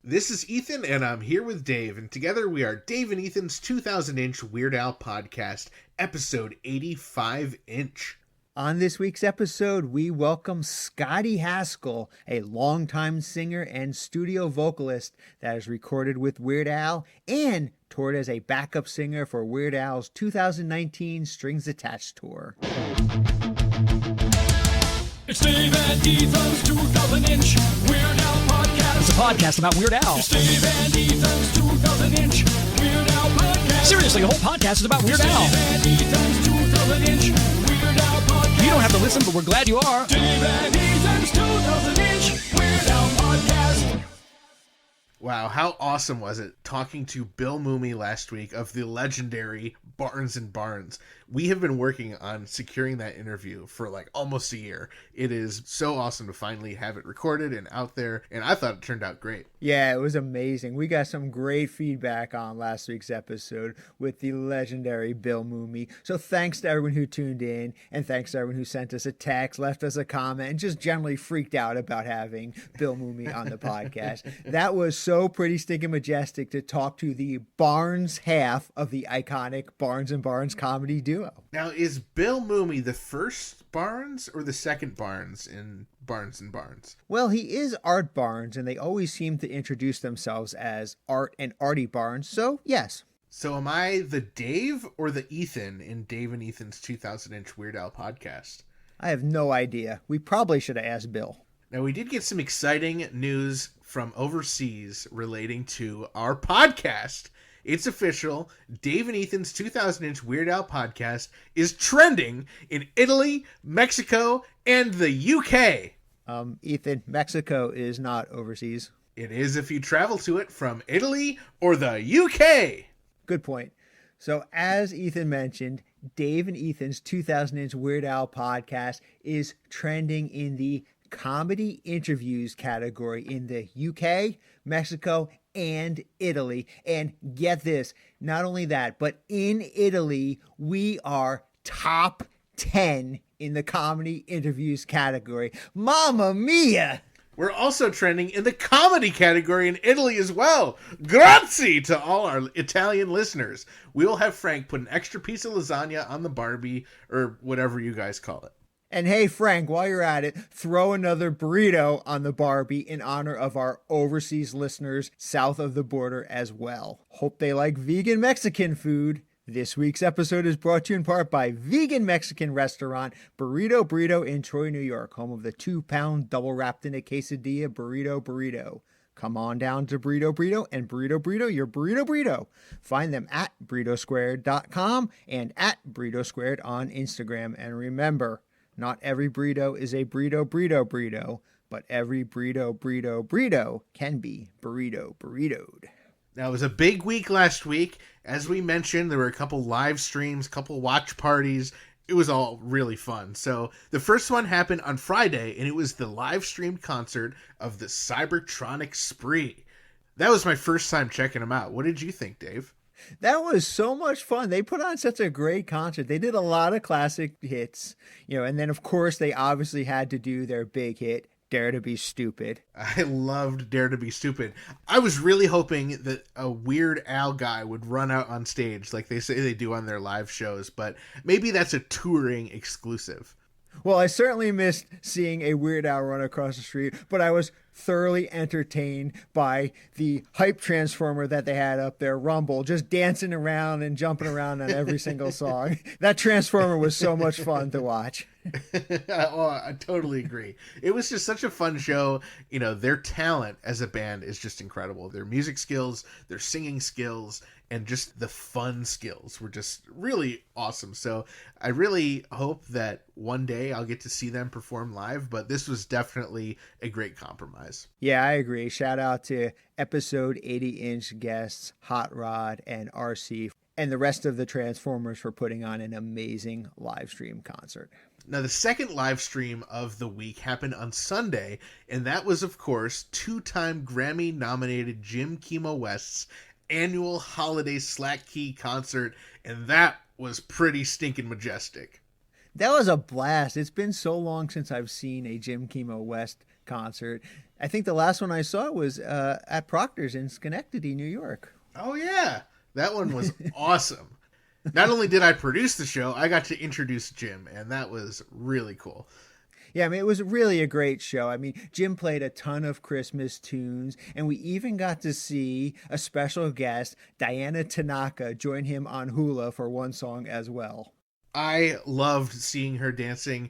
This is Ethan, and I'm here with Dave, and together we are Dave and Ethan's 2000-inch Weird Al podcast, episode 85-inch. On this week's episode, we welcome Scottie Haskell, a longtime singer and studio vocalist that has recorded with Weird Al and toured as a backup singer for Weird Al's 2019 Strings Attached tour. It's Dave and Ethan's 2000-inch Weird Al podcast. It's a podcast about Weird Al. It's Dave and Ethan's 2000-inch Weird Al podcast. Seriously, the whole podcast is about Weird Al. Dave and Ethan's 2000-inch Weird Al podcast. You don't have to listen, but we're glad you are. Dave and Ethan's 2000-inch Weird Al podcast. Wow, how awesome was it talking to Bill Mumy last week of the legendary Barnes & Barnes. We have been working on securing that interview for like almost a year. It is so awesome to finally have it recorded and out there, and I thought it turned out great. Yeah, it was amazing. We got some great feedback on last week's episode with the legendary Bill Mumy. So thanks to everyone who tuned in, and thanks to everyone who sent us a text, left us a comment, and just generally freaked out about having Bill Mumy on the podcast. That was so pretty stinking majestic to talk to the Barnes half of the iconic Barnes & Barnes comedy duo. Now, is Bill Mumy the first Barnes or the second Barnes in Barnes & Barnes? Well, he is Art Barnes, and they always seem to introduce themselves as Art and Artie Barnes, so yes. So am I the Dave or the Ethan in Dave and Ethan's 2000-inch Weird Al podcast? I have no idea. We probably should have asked Bill. Now, we did get some exciting news from overseas relating to our podcast. It's official. Dave and Ethan's 2000-inch Weird Al podcast is trending in Italy, Mexico, and the UK. Ethan, Mexico is not overseas. It is if you travel to it from Italy or the UK. Good point. So as Ethan mentioned, Dave and Ethan's 2000-inch Weird Al podcast is trending in the comedy interviews category in the UK, Mexico, and Italy. And get this, not only that, but in Italy, we are top 10 in the comedy interviews category. Mamma mia! We're also trending in the comedy category in Italy as well. Grazie to all our Italian listeners. We will have Frank put an extra piece of lasagna on the Barbie, or whatever you guys call it. And hey, Frank, while you're at it, throw another burrito on the Barbie in honor of our overseas listeners south of the border as well. Hope they like vegan Mexican food. This week's episode is brought to you in part by vegan Mexican restaurant Burrito in Troy, New York, home of the 2-pound double wrapped in a quesadilla burrito. Come on down to Burrito and Burrito, your Burrito. Find them at burritosquared.com and at burritosquared on Instagram. And remember, not every burrito is a burrito, but every burrito can be burritoed. Now, it was a big week last week. As we mentioned, there were a couple live streams, a couple watch parties. It was all really fun. So the first one happened on Friday, and it was the live streamed concert of the Cybertronic Spree. That was my first time checking them out. What did you think, Dave? That was so much fun. They put on such a great concert. They did a lot of classic hits, and then of course they obviously had to do their big hit, Dare to Be Stupid. I loved Dare to Be Stupid. I was really hoping that a Weird Al guy would run out on stage like they say they do on their live shows, but maybe that's a touring exclusive. Well, I certainly missed seeing a Weird Al run across the street, but I was thoroughly entertained by the hype transformer that they had up there, Rumble, just dancing around and jumping around on every single song. That transformer was so much fun to watch. Oh, I totally agree. It was just such a fun show. Their talent as a band is just incredible. Their music skills, their singing skills, and just the fun skills were just really awesome. So I really hope that one day I'll get to see them perform live, but this was definitely a great compromise. Yeah, I agree. Shout out to episode 80-inch guests, Hot Rod and RC, and the rest of the Transformers for putting on an amazing live stream concert. Now, the second live stream of the week happened on Sunday, and that was, of course, two-time Grammy-nominated Jim Kimo West's annual holiday Slack Key concert, and that was pretty stinking majestic. That was a blast. It's been so long since I've seen a Jim Kimo West concert. I think the last one I saw was at Proctor's in Schenectady, New York. Oh, yeah. That one was awesome. Not only did I produce the show, I got to introduce Jim, and that was really cool. Yeah, I mean, it was really a great show. I mean, Jim played a ton of Christmas tunes, and we even got to see a special guest, Diana Tanaka, join him on hula for one song as well. I loved seeing her dancing.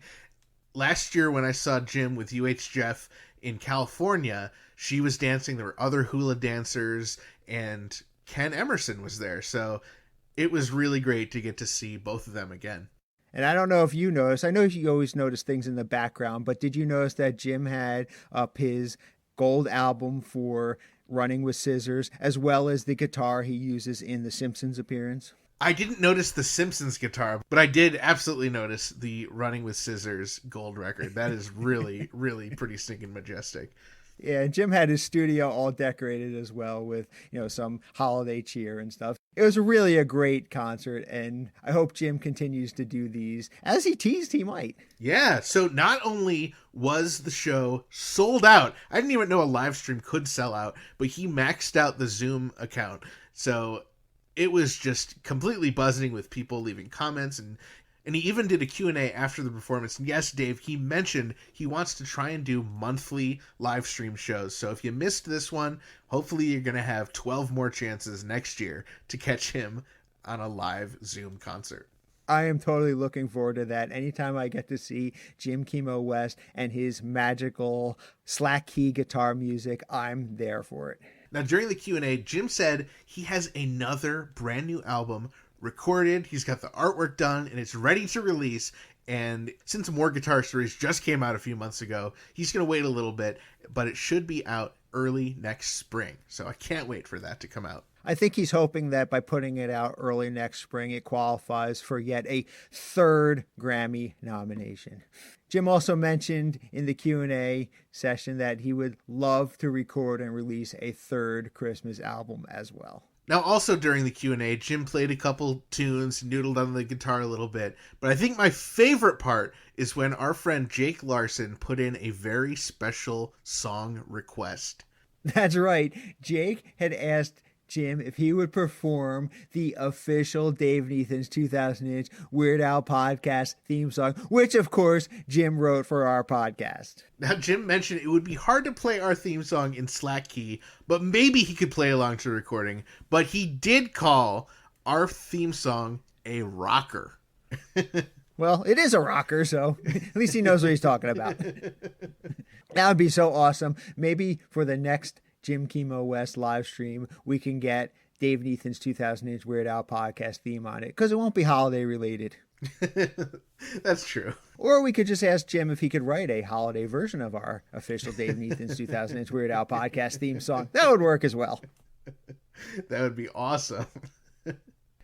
Last year when I saw Jim with UH Jeff in California, she was dancing. There were other hula dancers, and Ken Emerson was there. So it was really great to get to see both of them again. And I don't know if you noticed, I know you always notice things in the background, but did you notice that Jim had up his gold album for Running with Scissors, as well as the guitar he uses in the Simpsons appearance? I didn't notice the Simpsons guitar, but I did absolutely notice the Running with Scissors gold record. That is really, really pretty stinking majestic. Yeah, Jim had his studio all decorated as well with, some holiday cheer and stuff. It was really a great concert, and I hope Jim continues to do these, as he teased he might. Yeah, so not only was the show sold out, I didn't even know a live stream could sell out, but he maxed out the Zoom account. So it was just completely buzzing with people leaving comments, and he even did a Q&A after the performance. And yes, Dave, he mentioned he wants to try and do monthly live stream shows. So if you missed this one, hopefully you're going to have 12 more chances next year to catch him on a live Zoom concert. I am totally looking forward to that. Anytime I get to see Jim Kimo West and his magical slack key guitar music, I'm there for it. Now, during the Q&A, Jim said he has another brand new album recorded. He's got the artwork done and it's ready to release. And since More Guitar Stories just came out a few months ago, he's going to wait a little bit, but it should be out early next spring. So I can't wait for that to come out. I think he's hoping that by putting it out early next spring, it qualifies for yet a third Grammy nomination. Jim also mentioned in the Q&A session that he would love to record and release a third Christmas album as well. Now, also during the Q&A, Jim played a couple tunes, noodled on the guitar a little bit, but I think my favorite part is when our friend Jake Larson put in a very special song request. That's right. Jake had asked Jim if he would perform the official Dave Neathan's 2000-inch Weird Al podcast theme song, which, of course, Jim wrote for our podcast. Now, Jim mentioned it would be hard to play our theme song in slack key, but maybe he could play along to the recording. But he did call our theme song a rocker. Well, it is a rocker, so at least he knows what he's talking about. That would be so awesome. Maybe for the next Jim Kimo West live stream, we can get Dave Neathan's 2000-inch Weird Al podcast theme on it, because it won't be holiday related. That's true. Or we could just ask Jim if he could write a holiday version of our official Dave Neathan's 2000-inch Weird Al podcast theme song. That would work as well. That would be awesome.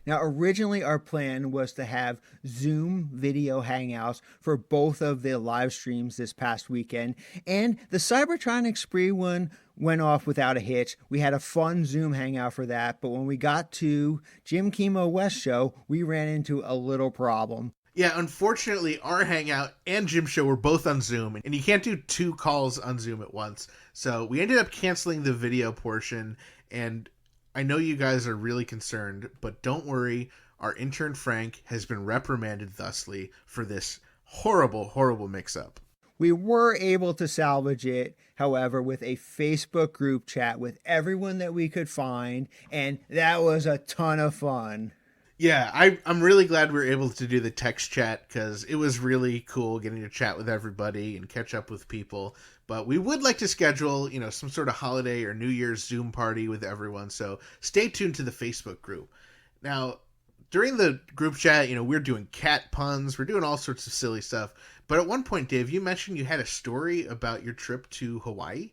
Now, originally our plan was to have Zoom video hangouts for both of the live streams this past weekend, and the Cybertronic Spree one went off without a hitch. We had a fun Zoom hangout for that, but when we got to Jim Kimo West show, we ran into a little problem. Yeah, unfortunately, our hangout and Jim show were both on Zoom, and you can't do two calls on Zoom at once. So we ended up canceling the video portion, and I know you guys are really concerned, but don't worry. Our intern Frank has been reprimanded thusly for this horrible, horrible mix-up. We were able to salvage it, however, with a Facebook group chat with everyone that we could find, and that was a ton of fun. Yeah, I'm really glad we were able to do the text chat, because it was really cool getting to chat with everybody and catch up with people. But we would like to schedule, some sort of holiday or New Year's Zoom party with everyone. So stay tuned to the Facebook group. Now, during the group chat, we're doing cat puns. We're doing all sorts of silly stuff. But at one point, Dave, you mentioned you had a story about your trip to Hawaii.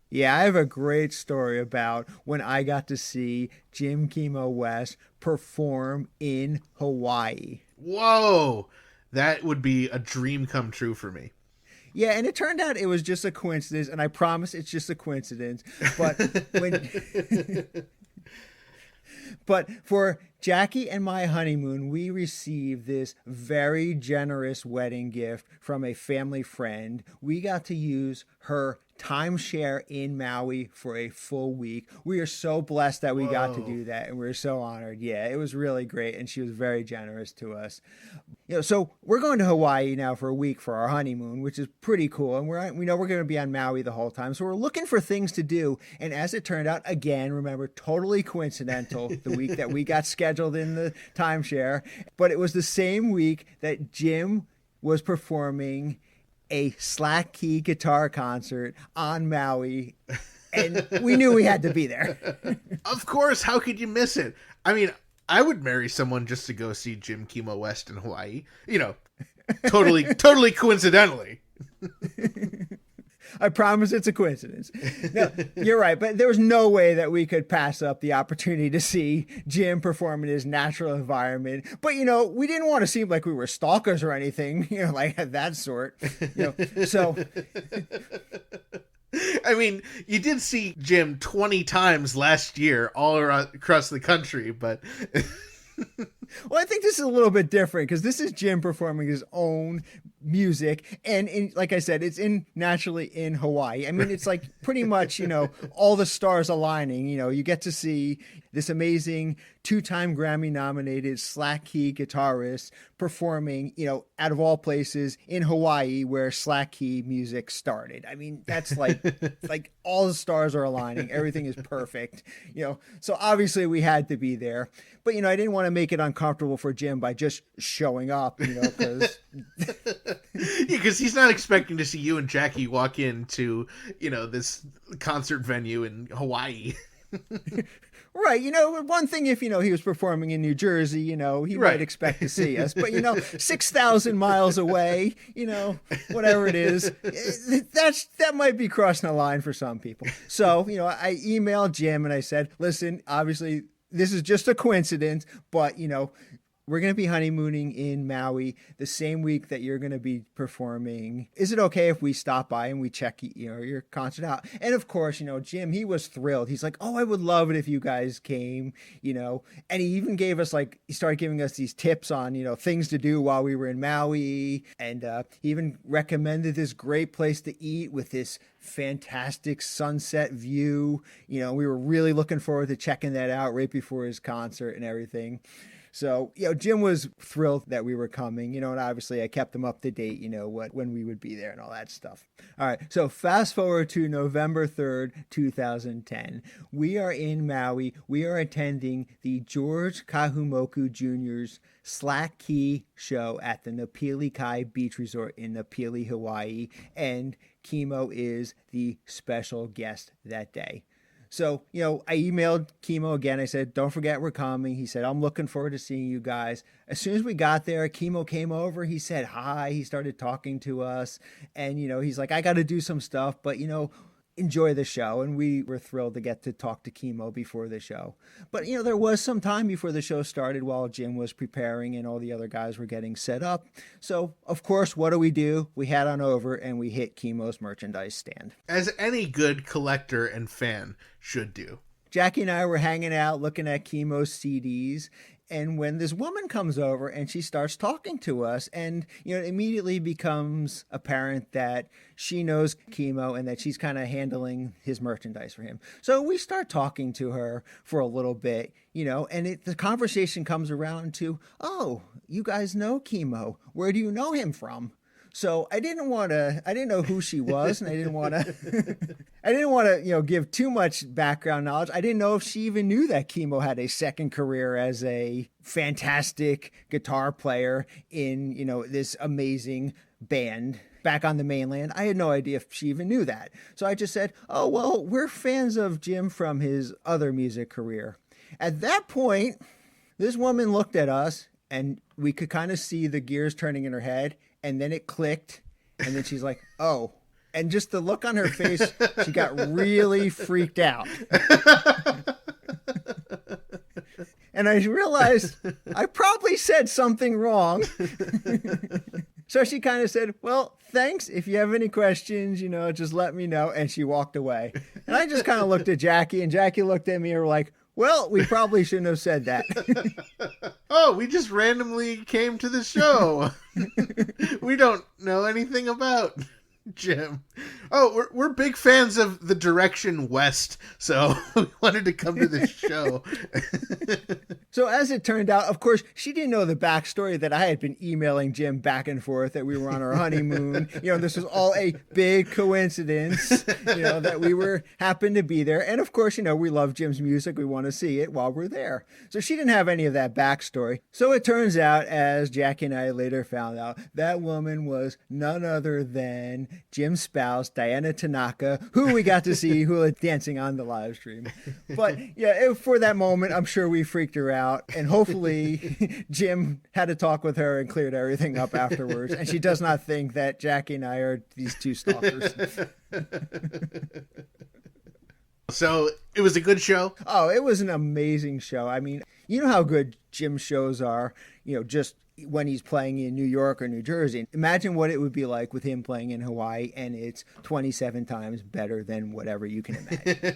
Yeah, I have a great story about when I got to see Jim Kimo West perform in Hawaii. Whoa! That would be a dream come true for me. Yeah, and it turned out it was just a coincidence, and I promise it's just a coincidence. But but for Jackie and my honeymoon, we received this very generous wedding gift from a family friend. We got to use her timeshare in Maui for a full week. We are so blessed that we got to do that, and we're so honored. Yeah, it was really great, and she was very generous to us. So we're going to Hawaii now for a week for our honeymoon, which is pretty cool, and we know we're going to be on Maui the whole time, so we're looking for things to do. And as it turned out, again, remember, totally coincidental, the week that we got scheduled in the timeshare, but it was the same week that Jim was performing a slack key guitar concert on Maui, and we knew we had to be there. Of course, how could you miss it? I mean, I would marry someone just to go see Jim Kimo West in Hawaii. Totally coincidentally. I promise it's a coincidence. No, you're right, but there was no way that we could pass up the opportunity to see Jim perform in his natural environment. But, we didn't want to seem like we were stalkers or anything, like that sort. So... I mean, you did see Jim 20 times last year all across the country, but... Well, I think this is a little bit different because this is Jim performing his own music. And like I said, it's naturally in Hawaii. I mean, it's like pretty much, all the stars aligning. You get to see this amazing 2-time Grammy nominated slack key guitarist performing, out of all places in Hawaii where slack key music started. I mean, that's like all the stars are aligning. Everything is perfect, so obviously we had to be there. But, I didn't want to make it uncomfortable for Jim by just showing up, because... because he's not expecting to see you and Jackie walk into, this concert venue in Hawaii. Right. One thing if, he was performing in New Jersey, he might expect to see us. But, 6,000 miles away, whatever it is, that might be crossing a line for some people. So, I emailed Jim and I said, listen, obviously this is just a coincidence, but, we're going to be honeymooning in Maui the same week that you're going to be performing. Is it okay if we stop by and we check, your concert out? And of course, Jim, he was thrilled. He's like, oh, I would love it if you guys came, and he even gave us he started giving us these tips on, things to do while we were in Maui. And he even recommended this great place to eat with this fantastic sunset view. We were really looking forward to checking that out right before his concert and everything. So, Jim was thrilled that we were coming, and obviously I kept him up to date, when we would be there and all that stuff. All right. So fast forward to November 3rd, 2010. We are in Maui. We are attending the George Kahumoku Jr.'s Slack Key show at the Napili Kai Beach Resort in Napili, Hawaii. And Kimo is the special guest that day. So, I emailed Kimo again. I said, don't forget we're coming. He said, I'm looking forward to seeing you guys. As soon as we got there, Kimo came over. He said hi. He started talking to us. And, he's like, I got to do some stuff, but, enjoy the show. And we were thrilled to get to talk to Kimo before the show. But, there was some time before the show started while Jim was preparing and all the other guys were getting set up. So, of course, what do? We head on over and we hit Kimo's merchandise stand. As any good collector and fan should do. Jackie and I were hanging out looking at Kimo's CDs. And when this woman comes over and she starts talking to us, and, it immediately becomes apparent that she knows Kimo and that she's kind of handling his merchandise for him. So we start talking to her for a little bit, and the conversation comes around to, oh, you guys know Kimo. Where do you know him from? So I didn't know who she was, and I didn't want to, give too much background knowledge. I didn't know if she even knew that Kimo had a second career as a fantastic guitar player in, this amazing band back on the mainland. I had no idea if she even knew that. So I just said, oh, well, we're fans of Jim from his other music career. At that point, this woman looked at us, and we could kind of see the gears turning in her head. And then it clicked, and then she's like, oh. And just the look on her face, she got really freaked out. And I realized I probably said something wrong. So she kind of said, well, thanks. If you have any questions, just let me know. And she walked away. And I just kind of looked at Jackie, and Jackie looked at me and were like, Well, we probably shouldn't have said that. Oh, we just randomly came to the show. We don't know anything about Jim. Oh, we're big fans of the direction west, so we wanted to come to this show. So as it turned out, of course, she didn't know the backstory that I had been emailing Jim back and forth that we were on our honeymoon. This was all a big coincidence, that we happened to be there. And of course, we love Jim's music. We want to see it while we're there. So she didn't have any of that backstory. So it turns out, as Jackie and I later found out, that woman was none other than Jim's spouse, Diana Tanaka, who we got to see who was dancing on the live stream. But yeah, for that moment, I'm sure we freaked her out. And hopefully Jim had a talk with her and cleared everything up afterwards. And she does not think that Jackie and I are these two stalkers. So it was a good show? Oh, it was an amazing show. I mean, you know how good Jim's shows are, just when he's playing in New York or New Jersey. Imagine what it would be like with him playing in Hawaii, and it's 27 times better than whatever you can imagine.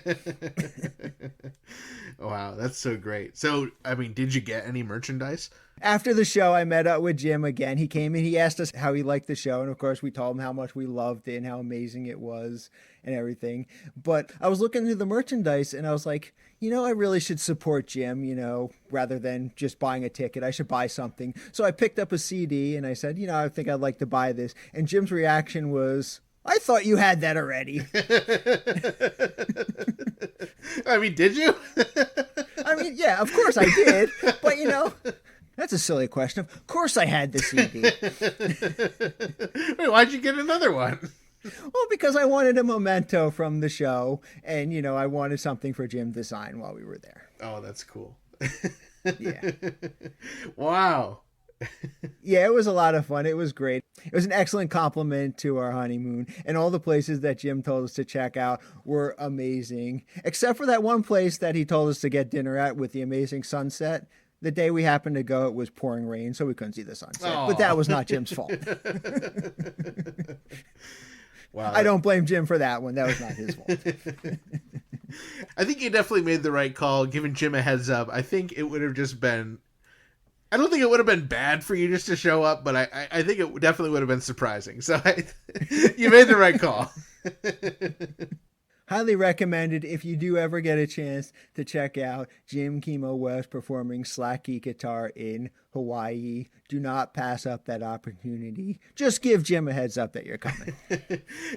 Wow, that's so great. So, I mean, did you get any merchandise? After the show, I met up with Jim again. He came in, he asked us how he liked the show, and of course we told him how much we loved it and how amazing it was and everything. But I was looking through the merchandise and I was like, I really should support Jim, rather than just buying a ticket. I should buy something. So I picked up a CD and I said, I think I'd like to buy this. And Jim's reaction was, I thought you had that already. I mean, did you? I mean, yeah, of course I did. But, that's a silly question. Of course I had the CD. Wait, why'd you get another one? Well, because I wanted a memento from the show, and, I wanted something for Jim to sign while we were there. Oh, that's cool. Yeah. Wow. Yeah, it was a lot of fun. It was great. It was an excellent compliment to our honeymoon, and all the places that Jim told us to check out were amazing, except for that one place that he told us to get dinner at with the amazing sunset. The day we happened to go, it was pouring rain, so we couldn't see the sunset. Aww. But that was not Jim's fault. Wow. I don't blame Jim for that one. That was not his fault. I think you definitely made the right call, giving Jim a heads up. I think it would have just been... I don't think it would have been bad for you just to show up, but I think it definitely would have been surprising. So you made the right call. Highly recommended if you do ever get a chance to check out Jim Kimo West performing slack key guitar in Hawaii. Do not pass up that opportunity. Just give Jim a heads up that you're coming.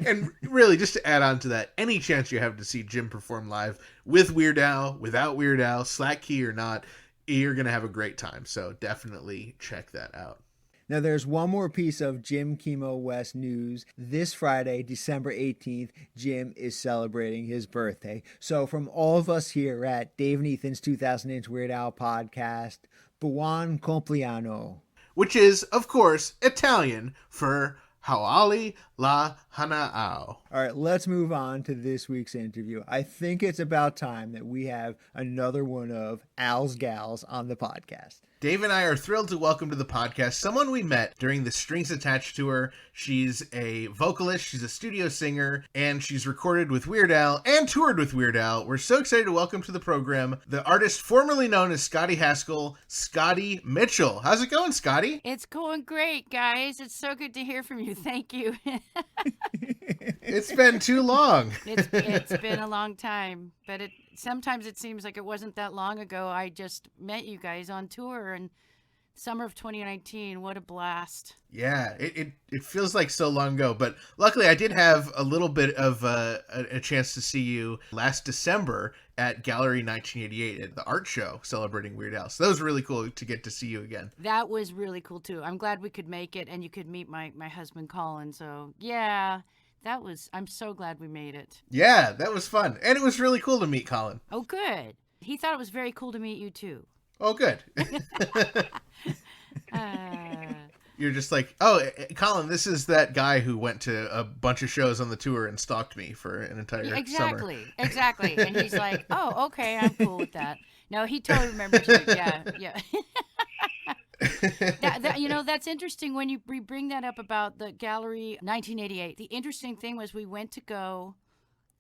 And really, just to add on to that, any chance you have to see Jim perform live with Weird Al, without Weird Al, slack key or not, you're going to have a great time. So definitely check that out. Now, there's one more piece of Jim Kimo West news. This Friday, December 18th, Jim is celebrating his birthday. So from all of us here at Dave and Ethan's 2000-inch Weird Al podcast, buon compleanno. Which is, of course, Italian for Hauali la Hana'au. All right, let's move on to this week's interview. I think it's about time that we have another one of Al's Gals on the podcast. Dave and I are thrilled to welcome to the podcast someone we met during the Strings Attached tour. She's a vocalist, she's a studio singer, and she's recorded with Weird Al and toured with Weird Al. We're so excited to welcome to the program the artist formerly known as Scottie Haskell, Scottie Mitchell. How's it going, Scottie? It's going great, guys. It's so good to hear from you. Thank you. It's been too long. It's been a long time, but sometimes it seems like it wasn't that long ago. I just met you guys on tour in summer of 2019. What a blast. Yeah, it feels like so long ago, but luckily I did have a little bit of a chance to see you last December at Gallery 1988 at the art show celebrating Weird Al. So that was really cool to get to see you again. That was really cool too. I'm glad we could make it and you could meet my husband Colin. So yeah, I'm so glad we made it. Yeah, that was fun. And it was really cool to meet Colin. Oh, good. He thought it was very cool to meet you too. Oh, good. You're just like, oh, Colin, this is that guy who went to a bunch of shows on the tour and stalked me for an entire summer. Exactly. And he's like, oh, okay, I'm cool with that. No, he totally remembers you. Yeah. That's interesting when you bring that up about the Gallery 1988. The interesting thing was we went to go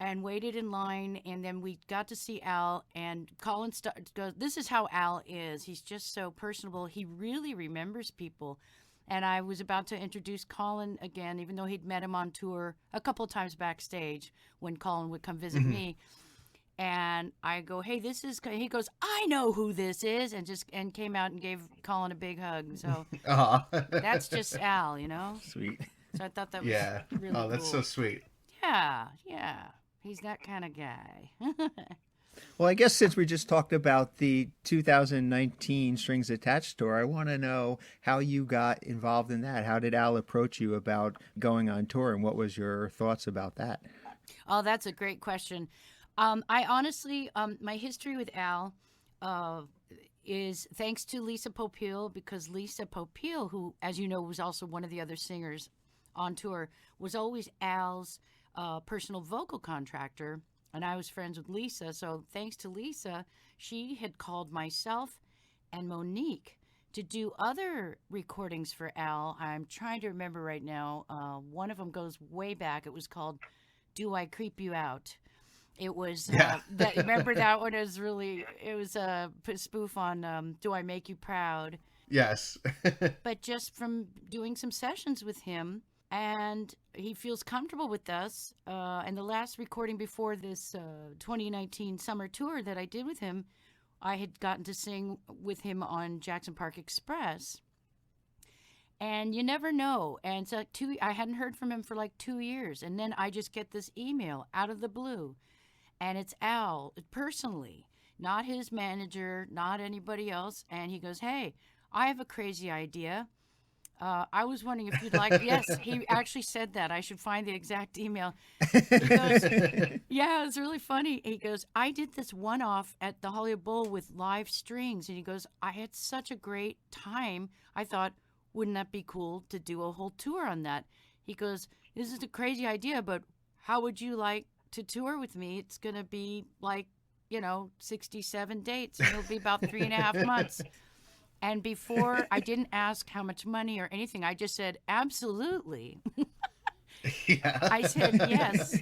and waited in line, and then we got to see Al, and Colin goes, this is how Al is. He's just so personable. He really remembers people. And I was about to introduce Colin again, even though he'd met him on tour a couple of times backstage when Colin would come visit me. And I go, hey, this is, he goes, I know who this is, and came out and gave Colin a big hug. So that's just Al, you know? Sweet. So I thought that was really Oh, that's cool. so sweet. Yeah. He's that kind of guy. Well, I guess since we just talked about the 2019 Strings Attached tour, I want to know how you got involved in that. How did Al approach you about going on tour, and what was your thoughts about that? Oh, that's a great question. I honestly, my history with Al is thanks to Lisa Popeil, because Lisa Popeil, who, as you know, was also one of the other singers on tour, was always Al's personal vocal contractor, and I was friends with Lisa. So thanks to Lisa, she had called myself and Monique to do other recordings for Al. I'm trying to remember right now. One of them goes way back. It was called "Do I Creep You Out?" It was that. Remember that one? It was a spoof on "Do I Make You Proud?" Yes. But just from doing some sessions with him, and he feels comfortable with us. And the last recording before this 2019 summer tour that I did with him, I had gotten to sing with him on Jackson Park Express. And you never know. And so I hadn't heard from him for like 2 years. And then I just get this email out of the blue. And it's Al, personally, not his manager, not anybody else. And he goes, hey, I have a crazy idea. I was wondering if you'd like, yes, he actually said that. I should find the exact email. He goes, yeah, it's really funny. He goes, I did this one-off at the Hollywood Bowl with live strings. And he goes, I had such a great time. I thought, wouldn't that be cool to do a whole tour on that? He goes, this is a crazy idea, but how would you like to tour with me? It's going to be like, 67 dates. And it'll be about 3.5 months. And before, I didn't ask how much money or anything. I just said, absolutely. Yeah. I said, yes.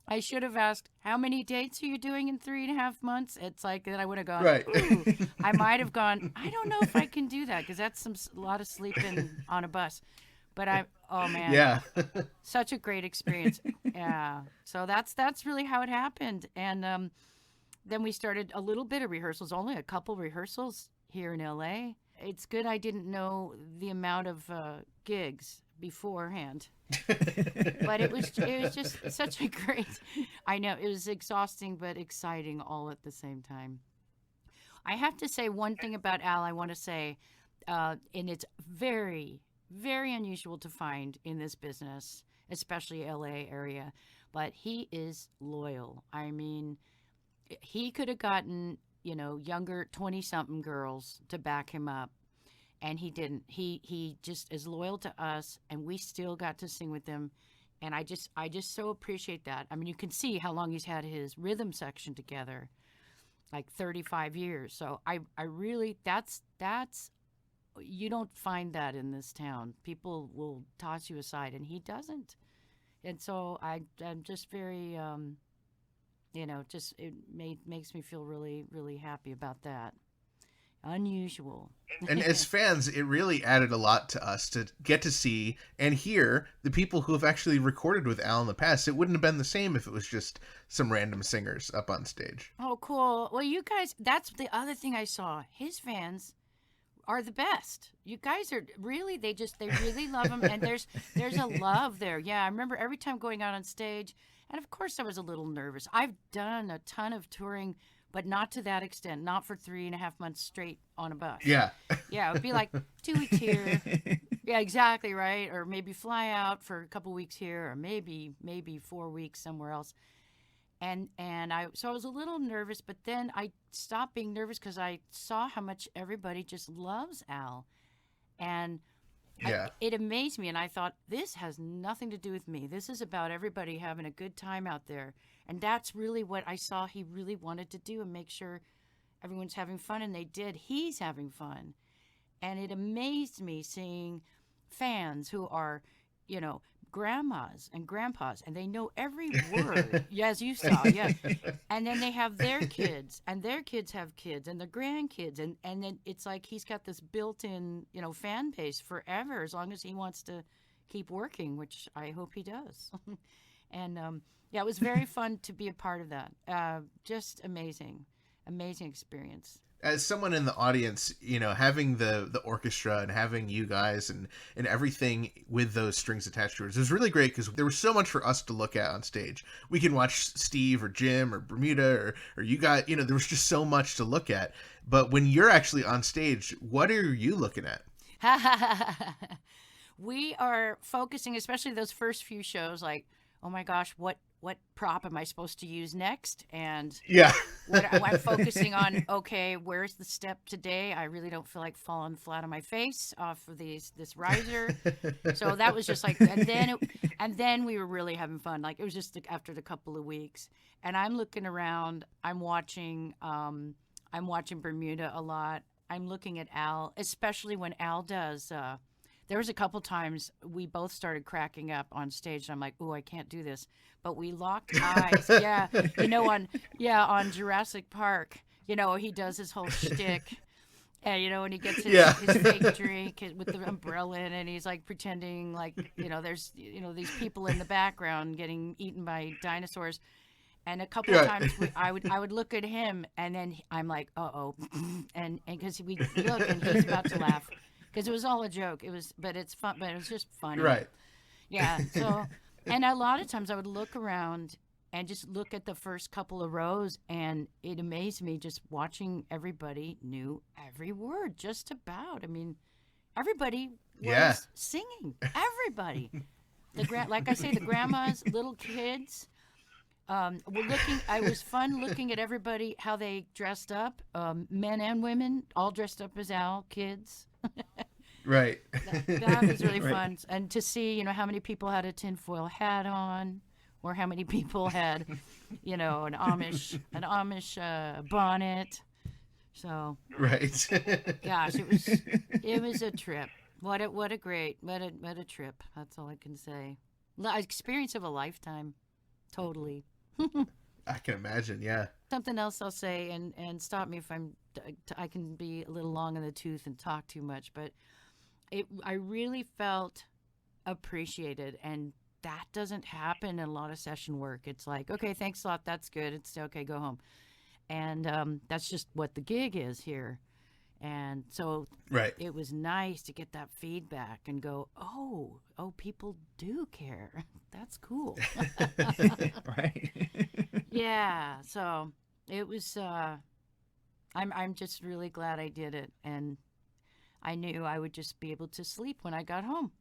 I should have asked, how many dates are you doing in 3.5 months? It's like, then I would have gone, Right. ooh. I might have gone, I don't know if I can do that, because that's a lot of sleeping on a bus. But oh man. Yeah. Such a great experience. Yeah. So that's really how it happened. And then we started a little bit of rehearsals, only a couple rehearsals here in LA. It's good I didn't know the amount of gigs beforehand. But it was just such a great, I know, it was exhausting but exciting all at the same time. I have to say one thing about Al I want to say, and it's very, very unusual to find in this business, especially LA area, but he is loyal. I mean, he could have gotten, younger 20-something girls to back him up, and he didn't. He just is loyal to us, and we still got to sing with him, and I just so appreciate that. I mean, you can see how long he's had his rhythm section together, like 35 years. So I really, that's you don't find that in this town. People will toss you aside, and he doesn't. And so I'm just very makes me feel really, really happy about that. Unusual. And as fans, it really added a lot to us to get to see and hear the people who have actually recorded with Al in the past. It wouldn't have been the same if it was just some random singers up on stage. Oh, cool. Well, you guys, that's the other thing I saw. His fans are the best. You guys are really, they really love him. And there's a love there. Yeah, I remember every time going out on stage, and of course I was a little nervous. I've done a ton of touring, but not to that extent, not for 3.5 months straight on a bus. Yeah. Yeah, it would be like 2 weeks here. Yeah, exactly, right? Or maybe fly out for a couple weeks here, or maybe 4 weeks somewhere else. And I was a little nervous, but then I stopped being nervous because I saw how much everybody just loves Al. And Yeah. it amazed me, and I thought, this has nothing to do with me. This is about everybody having a good time out there. And that's really what I saw he really wanted to do, and make sure everyone's having fun, and they did. He's having fun. And it amazed me seeing fans who are, grandmas and grandpas, and they know every word. Yeah, as you saw, yeah. And then they have their kids, and their kids have kids, and their grandkids, and then it's like he's got this built-in, fan base forever, as long as he wants to keep working, which I hope he does. And yeah, it was very fun to be a part of that. Just amazing experience. As someone in the audience, having the orchestra and having you guys and everything with those strings attached to it was really great, because there was so much for us to look at on stage. We can watch Steve or Jim or Bermuda or you guys, there was just so much to look at. But when you're actually on stage, what are you looking at? We are focusing, especially those first few shows, like, oh my gosh, what prop am I supposed to use next? And yeah, I'm focusing on, okay, where's the step today? I really don't feel like falling flat on my face off of this riser. So that was just like, and then we were really having fun. Like, it was just after the couple of weeks, and I'm looking around. I'm watching Bermuda a lot. I'm looking at Al, especially when Al does. There was a couple times we both started cracking up on stage, and I'm like, "Ooh, I can't do this." But we locked eyes. Yeah, on Jurassic Park, he does his whole shtick, and when he gets his fake drink with the umbrella in it, and he's like pretending like there's these people in the background getting eaten by dinosaurs. And a couple of times I would look at him, and then I'm like, uh-oh, and because we look and he's about to laugh. Because it was all a joke. But it's fun. But it was just funny. Right. Yeah. So, and a lot of times I would look around and just look at the first couple of rows, and it amazed me just watching everybody knew every word, just about. I mean, everybody was singing. Everybody. Like I say, the grandmas, little kids. It was fun looking at everybody, how they dressed up, men and women, all dressed up as Al, kids. Right. That was really fun. And to see, how many people had a tinfoil hat on, or how many people had, an Amish bonnet. So. Right. Gosh, it was a trip. What a trip. That's all I can say. Experience of a lifetime. Totally. I can imagine, yeah. Something else I'll say, and stop me if I can be a little long in the tooth and talk too much, but I really felt appreciated, and that doesn't happen in a lot of session work. It's like, okay, thanks a lot, that's good, it's okay, go home. And that's just what the gig is here. And so It was nice to get that feedback and go, oh, people do care. That's cool. Right. Yeah. So it was, I'm just really glad I did it. And I knew I would just be able to sleep when I got home.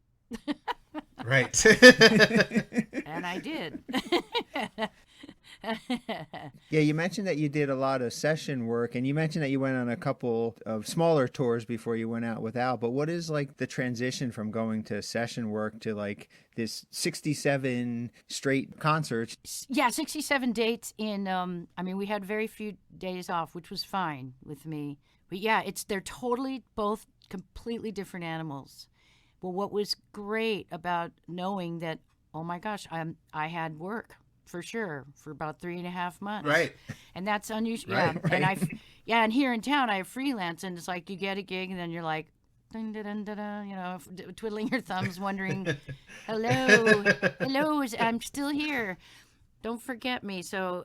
Right. And I did. Yeah, you mentioned that you did a lot of session work, and you mentioned that you went on a couple of smaller tours before you went out with Al. But what is like the transition from going to session work to like this 67 straight concerts? Yeah, 67 dates in, we had very few days off, which was fine with me. But yeah, they're totally both completely different animals. But what was great about knowing that, oh my gosh, I had work. For sure, for about 3.5 months. Right. And that's unusual. Right, Yeah. right. And and here in town I have freelance, and it's like you get a gig and then you're like, dun, dun, dun, dun, dun, twiddling your thumbs, wondering, hello, I'm still here. Don't forget me. So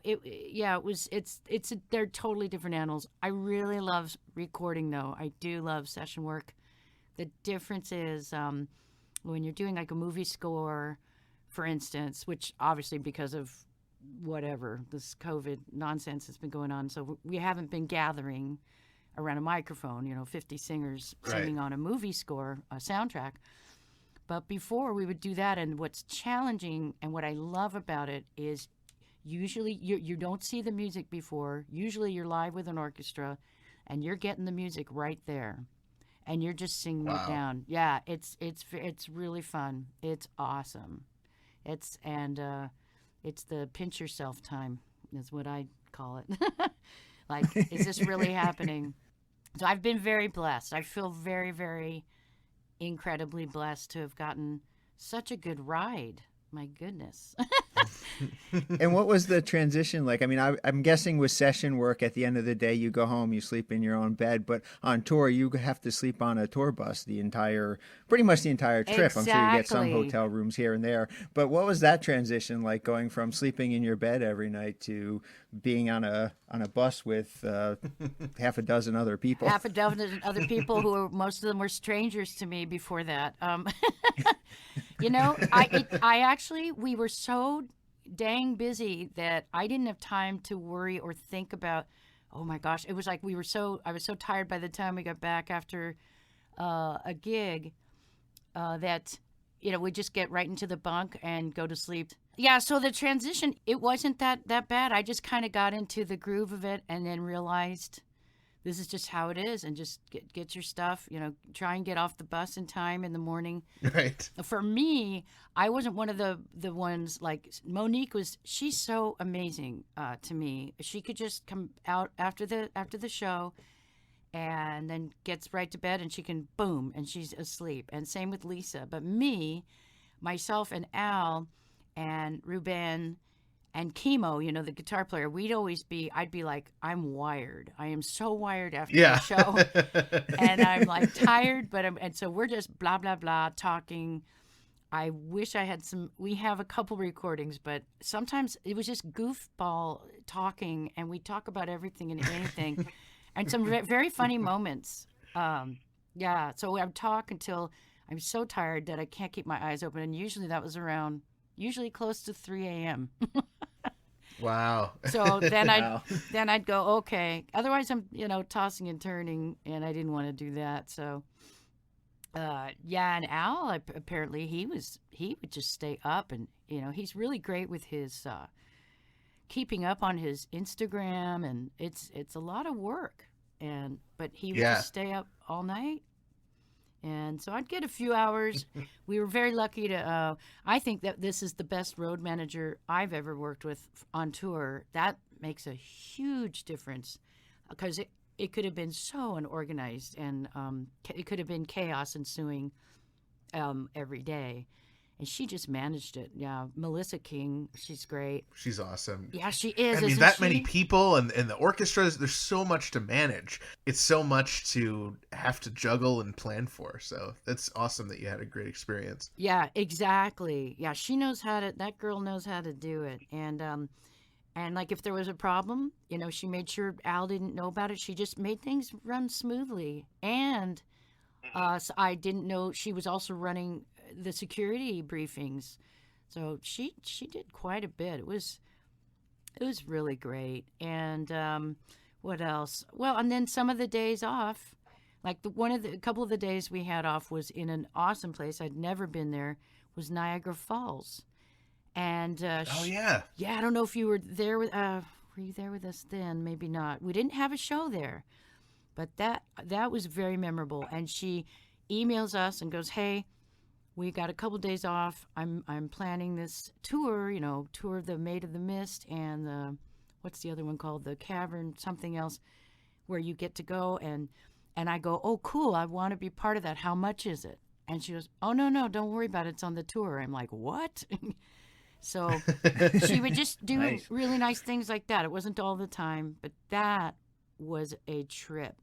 they're totally different animals. I really love recording though. I do love session work. The difference is when you're doing like a movie score, for instance, which obviously because of whatever, this COVID nonsense that's been going on, so we haven't been gathering around a microphone, 50 singers singing on a movie score, a soundtrack. But before we would do that, and what's challenging and what I love about it is usually you don't see the music before. Usually you're live with an orchestra and you're getting the music right there. And you're just singing it down. Yeah, it's really fun. It's awesome. It's the pinch yourself time is what I call it. Like, is this really happening? So I've been very blessed. I feel very, very incredibly blessed to have gotten such a good ride. My goodness. And what was the transition like? I mean, I'm guessing with session work, at the end of the day, you go home, you sleep in your own bed. But on tour, you have to sleep on a tour bus pretty much the entire trip. I'm sure you get some Exactly. hotel rooms here and there. But what was that transition like, going from sleeping in your bed every night to being on a bus with half a dozen other people? Half a dozen other people who were, most of them were strangers to me before that. You know, we were so dang busy that I didn't have time to worry or think about, oh my gosh, it was like I was so tired by the time we got back after a gig that, you know, we'd just get right into the bunk and go to sleep. Yeah, so the transition, it wasn't that bad. I just kind of got into the groove of it and then realized this is just how it is, and just get your stuff, you know, try and get off the bus in time in the morning. Right. For me, I wasn't one of the ones like Monique was. She's so amazing to me. She could just come out after the show and then gets right to bed, and she can boom, and she's asleep. And same with Lisa. But me, myself and Al and Ruben and Chemo, you know, the guitar player, I'd be like, I'm wired. I am so wired after the show. And I'm like tired, and so we're just blah, blah, blah, talking. I wish I had we have a couple recordings, but sometimes it was just goofball talking, and we talk about everything and anything. And some very funny moments. Yeah, so I would talk until I'm so tired that I can't keep my eyes open. And usually that was usually close to 3 a.m. Wow. So then I'd go, okay. Otherwise I'm, you know, tossing and turning, and I didn't want to do that. So, yeah, and Al, apparently he would just stay up, and, you know, he's really great with his keeping up on his Instagram, and it's a lot of work, but he would just stay up all night. And so I'd get a few hours. We were very lucky to, I think that this is the best road manager I've ever worked with on tour. That makes a huge difference, because it could have been so unorganized, and it could have been chaos ensuing every day. And she just managed it. Yeah, Melissa King, she's great. She's awesome. Yeah, she is. I mean, isn't that she? many people and the orchestras, there's so much to manage. It's so much to have to juggle and plan for. So that's awesome that you had a great experience. Yeah, exactly. Yeah, that girl knows how to do it. And like if there was a problem, you know, she made sure Al didn't know about it. She just made things run smoothly. And so I didn't know she was also running the security briefings. So she did quite a bit. It was really great. And what else? Well, and then some of the days off, like a couple of the days we had off was in an awesome place. I'd never been there. Was Niagara Falls. And Oh yeah. yeah, I don't know if you were there with were you there with us then? Maybe not. We didn't have a show there. But that was very memorable. And she emails us and goes, "Hey, we got a couple days off. I'm planning this tour, you know, tour of the Maid of the Mist and the, what's the other one called? The Cavern, something else, where you get to go." And I go, "Oh, cool. I want to be part of that. How much is it?" And she goes, "Oh, no, don't worry about it. It's on the tour." I'm like, "What?" So she would just do really nice things like that. It wasn't all the time, but that was a trip.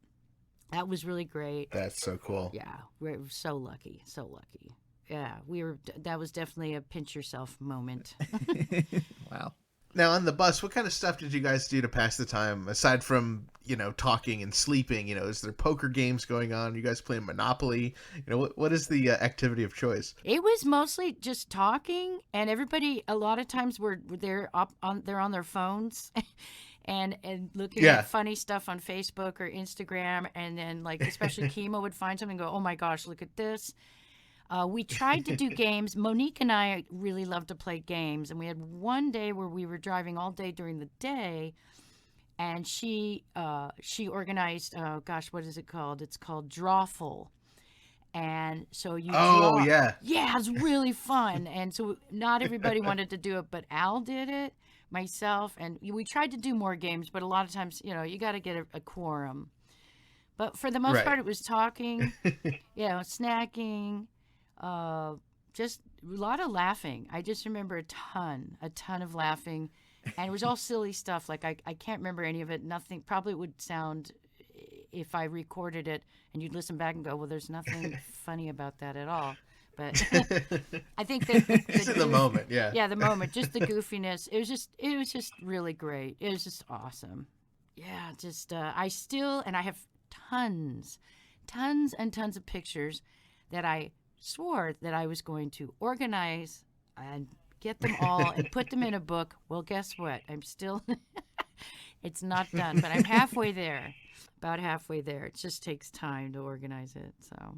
That was really great. That's so cool. Yeah, we're so lucky, so lucky. Yeah, that was definitely a pinch yourself moment. Wow. Now on the bus, what kind of stuff did you guys do to pass the time aside from, you know, talking and sleeping? You know, is there poker games going on? You guys playing Monopoly? You know, what is the activity of choice? It was mostly just talking, and everybody a lot of times they're on their phones. And looking at funny stuff on Facebook or Instagram, and then like especially Chemo would find something and go, "Oh my gosh, look at this." We tried to do games. Monique and I really love to play games, and we had one day where we were driving all day during the day, and she organized. Oh gosh, what is it called? It's called Drawful. And so you draw. Yeah, it's really fun. And so not everybody wanted to do it, but Al did it, myself, and we tried to do more games, but a lot of times, you know, you got to get a quorum. But for the most part, it was talking, you know, snacking, just a lot of laughing. I just remember a ton of laughing. And it was all silly stuff. Like, I can't remember any of it. Nothing, probably would sound, if I recorded it and you'd listen back and go, well, there's nothing funny about that at all. But I think that Just in the moment, yeah. Yeah, the moment, just the goofiness. It was just really great. It was just awesome. Yeah, just I have tons and tons of pictures that I swore that I was going to organize and get them all and put them in a book. Well, guess what? I'm still it's not done, but I'm halfway there. About halfway there. It just takes time to organize it. So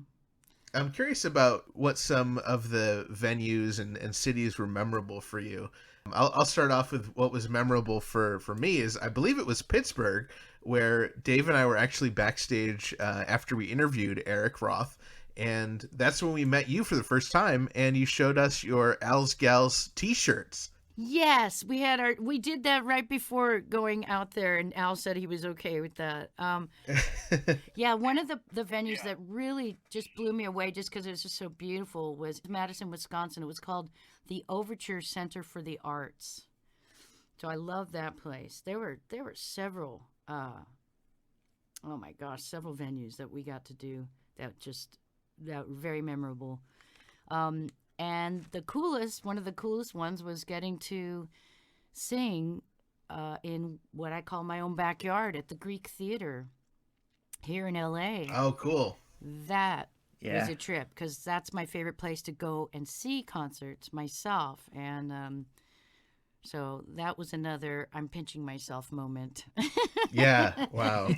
I'm curious about what some of the venues and cities were memorable for you. I'll start off with what was memorable for me is I believe it was Pittsburgh, where Dave and I were actually backstage after we interviewed Eric Roth. And that's when we met you for the first time, and you showed us your Al's Gals t-shirts. yes, we did that right before going out there, and Al said he was okay with that. Yeah, one of the venues that really just blew me away just because it was just so beautiful was Madison, Wisconsin. It was called the Overture Center for the Arts. So I love that place. There were several, oh my gosh, several venues that we got to do that were very memorable. And one of the coolest ones was getting to sing in what I call my own backyard at the Greek Theater here in LA. Oh, cool. That Yeah. was a trip because that's my favorite place to go and see concerts myself. And so that was another I'm pinching myself moment. Yeah, wow.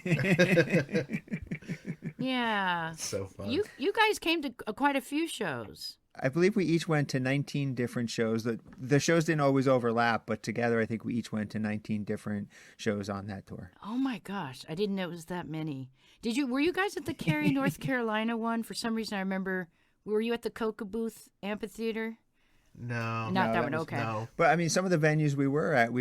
Yeah. So fun. You guys came to quite a few shows. I believe we each went to 19 different shows. The shows didn't always overlap, but together I think we each went to 19 different shows on that tour. Oh my gosh, I didn't know it was that many. Were you guys at the Cary, North Carolina one? For some reason I remember, were you at the Coca Booth Amphitheater? No. Not that that one, was- okay. No. But I mean, some of the venues we were at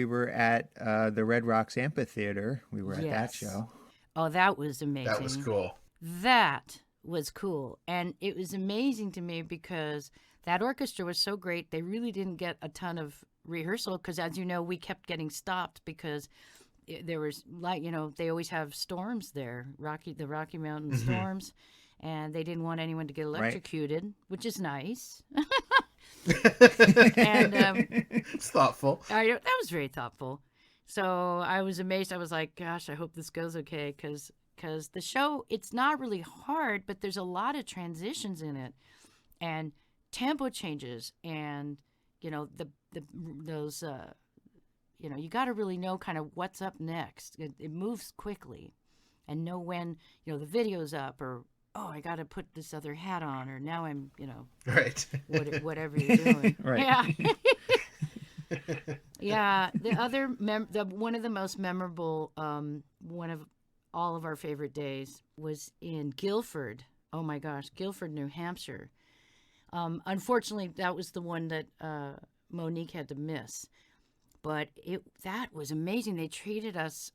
the Red Rocks Amphitheater. We were at that Yes. show. Oh, that was amazing. That was cool. That was cool. And it was amazing to me because that orchestra was so great. They really didn't get a ton of rehearsal because, as you know, we kept getting stopped because there was, they always have storms there, the Rocky Mountain storms, and they didn't want anyone to get electrocuted, which is nice. And It's thoughtful. that was very thoughtful. So I was amazed. I was like, gosh, I hope this goes okay because the show, it's not really hard, but there's a lot of transitions in it and tempo changes and, those, you got to really know kind of what's up next. It moves quickly and know when, the video's up or, oh, I got to put this other hat on or now I'm, Right. whatever you're doing. Right. Yeah. Yeah. The other, one of the most memorable, one of all of our favorite days was in Guilford. Oh my gosh, Guilford, New Hampshire. Unfortunately, that was the one that Monique had to miss. But that was amazing. They treated us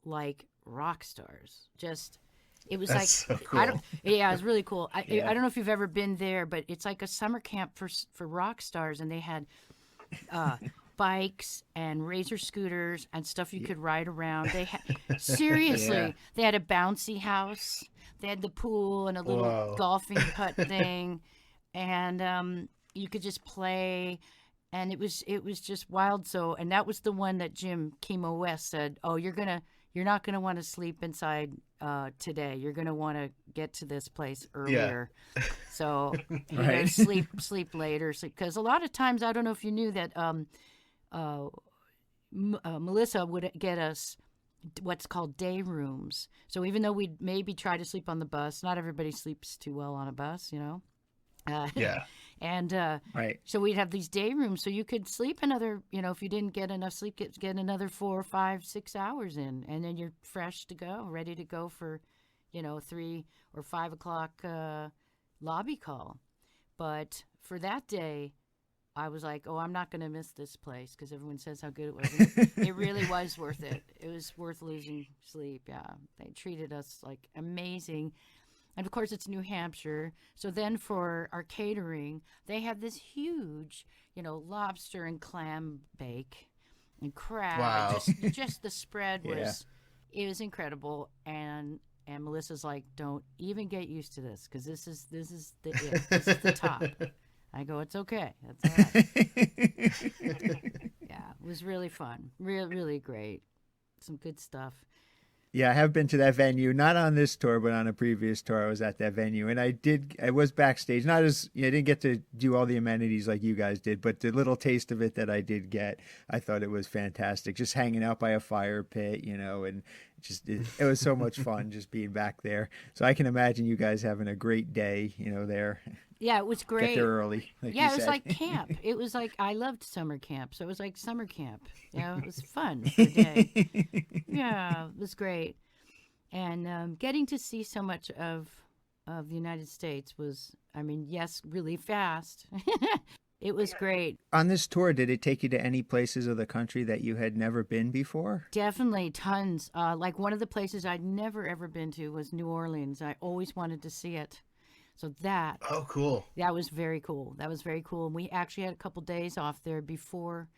like rock stars. It was That's so cool. it was really cool. I don't know if you've ever been there, but it's like a summer camp for rock stars, and they had bikes and razor scooters and stuff you could ride around. They had seriously, they had a bouncy house. They had the pool and a little Whoa. golfing putt thing, and you could just play. And it was just wild. So, and that was the one that Jim Chemo West said, "Oh, you're not gonna want to sleep inside today. You're gonna want to get to this place earlier." So, Right. sleep later. Because a lot of times, I don't know if you knew that Melissa would get us what's called day rooms. So even though we'd maybe try to sleep on the bus, not everybody sleeps too well on a bus, Yeah. And Right. so we'd have these day rooms, so you could sleep another, if you didn't get enough sleep, get another 4, 5, 6 hours in, and then you're fresh to go, ready to go for, 3 or 5 o'clock lobby call. But for that day, I was like, oh, I'm not going to miss this place because everyone says how good it was. It really was worth it. It was worth losing sleep. Yeah, they treated us like amazing. And of course, it's New Hampshire. So then for our catering, they have this huge, lobster and clam bake and crab. Wow. Just the spread was, it was incredible. And Melissa's like, don't even get used to this because this is the top. I go, it's okay. That's all right. Yeah, it was really fun. Really great. Some good stuff. Yeah, I have been to that venue, not on this tour, but on a previous tour. I was at that venue, and I was backstage. Not as I didn't get to do all the amenities like you guys did, but the little taste of it that I did get, I thought it was fantastic. Just hanging out by a fire pit, and just it was so much fun just being back there. So I can imagine you guys having a great day, there. Yeah, it was great. Get there early. Like yeah, you it was said. like camp. It was like I loved summer camp, so it was like summer camp. It was fun for a day. Yeah, it was great, and getting to see so much of the United States was, yes, really fast. It was great. On this tour, did it take you to any places of the country that you had never been before? Definitely tons. Like one of the places I'd never ever been to was New Orleans. I always wanted to see it. So that cool. That was very cool. And we actually had a couple days off there before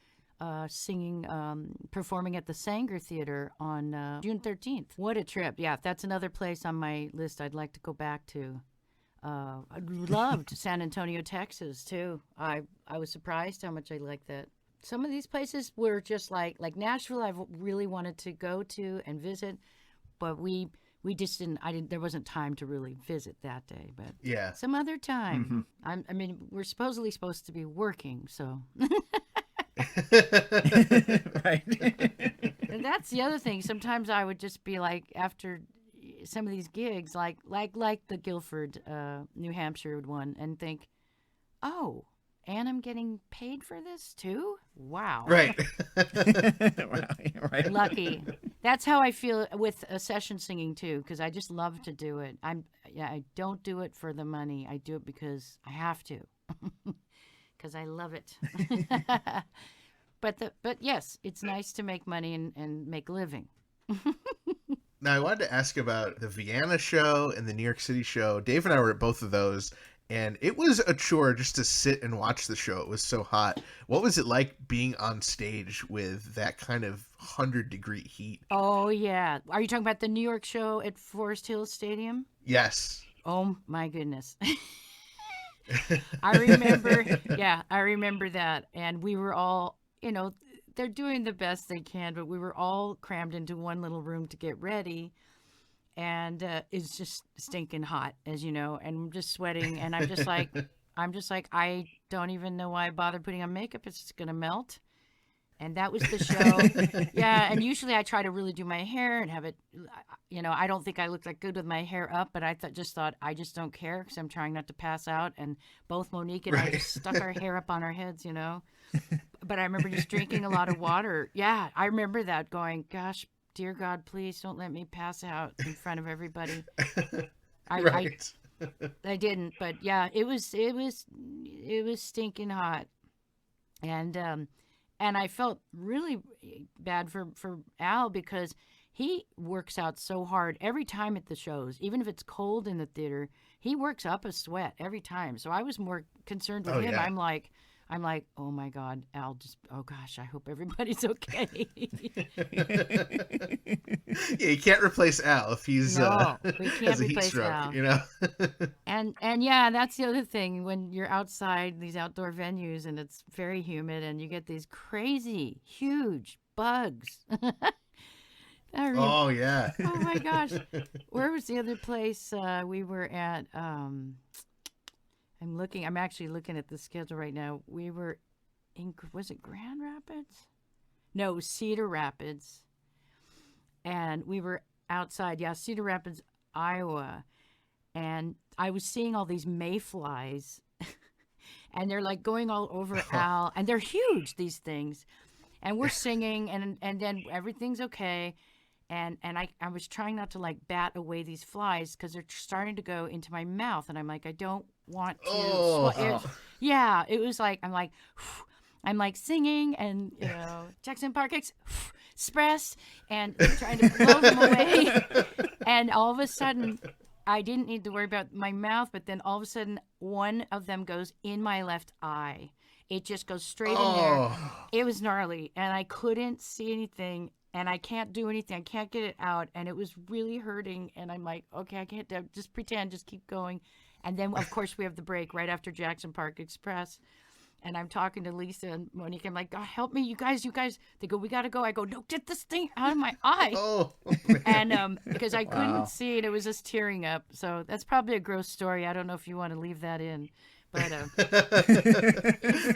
performing at the Sanger Theater on June 13th. What a trip. Yeah, that's another place on my list I'd like to go back to. I loved San Antonio, Texas, too. I was surprised how much I liked that. Some of these places were just like Nashville I've really wanted to go to and visit, but we just didn't. There wasn't time to really visit that day. But Yeah. some other time. We're supposedly supposed to be working, so. Right. And that's the other thing. Sometimes I would just be like, after some of these gigs, like the Guilford, New Hampshire one, and think, oh, and I'm getting paid for this too? Wow. Right. Right. Lucky. That's how I feel with session singing too, because I just love to do it. I don't do it for the money. I do it because I have to, because I love it. But yes, it's nice to make money and make a living. Now, I wanted to ask about the Vienna show and the New York City show. Dave and I were at both of those, and it was a chore just to sit and watch the show. It was so hot. What was it like being on stage with that kind of 100-degree heat? Oh, yeah. Are you talking about the New York show at Forest Hills Stadium? Yes. Oh, my goodness. I remember that. And we were all, they're doing the best they can, but we were all crammed into one little room to get ready. And it's just stinking hot, as you know, and I'm just sweating. And I'm just like, I don't even know why I bothered putting on makeup. It's just going to melt. And that was the show. Yeah. And usually I try to really do my hair and have it, I don't think I look like good with my hair up, but I just thought I just don't care because I'm trying not to pass out. And both Monique and I just stuck our hair up on our heads, But I remember just drinking a lot of water. Yeah, I remember that going, gosh, dear God, please don't let me pass out in front of everybody. I didn't, but yeah, it was stinking hot. And I felt really bad for Al because he works out so hard every time at the shows. Even if it's cold in the theater, he works up a sweat every time. So I was more concerned with him. Yeah. I'm like, oh my God, Al, oh gosh, I hope everybody's okay. Yeah, you can't replace Al if he's No, we can't has a heat replace stroke, Al. And yeah, that's the other thing. When you're outside these outdoor venues and it's very humid and you get these crazy, huge bugs. Oh, yeah. Oh my gosh. Where was the other place we were at? I'm actually looking at the schedule right now. We were in, was it Grand Rapids? No, Cedar Rapids. And we were outside, Cedar Rapids, Iowa. And I was seeing all these mayflies. And they're like going all over Al. And they're huge, these things. And we're singing, and then everything's okay. And I was trying not to like bat away these flies because they're starting to go into my mouth. And I'm like, I don't want to. It was like, I'm like singing and, Jackson Park Express and trying to blow them away. And all of a sudden I didn't need to worry about my mouth, but then all of a sudden, one of them goes in my left eye. It just goes straight in there. It was gnarly, and I couldn't see anything, and I can't do anything. I can't get it out, and it was really hurting. And I'm like, okay, I can't just pretend, just keep going. And then, of course, we have the break right after Jackson Park Express. And I'm talking to Lisa and Monique. I'm like, oh, help me, you guys. They go, we got to go. I go, no, get this thing out of my eye. And because I couldn't see it, it was just tearing up. So that's probably a gross story. I don't know if you want to leave that in. But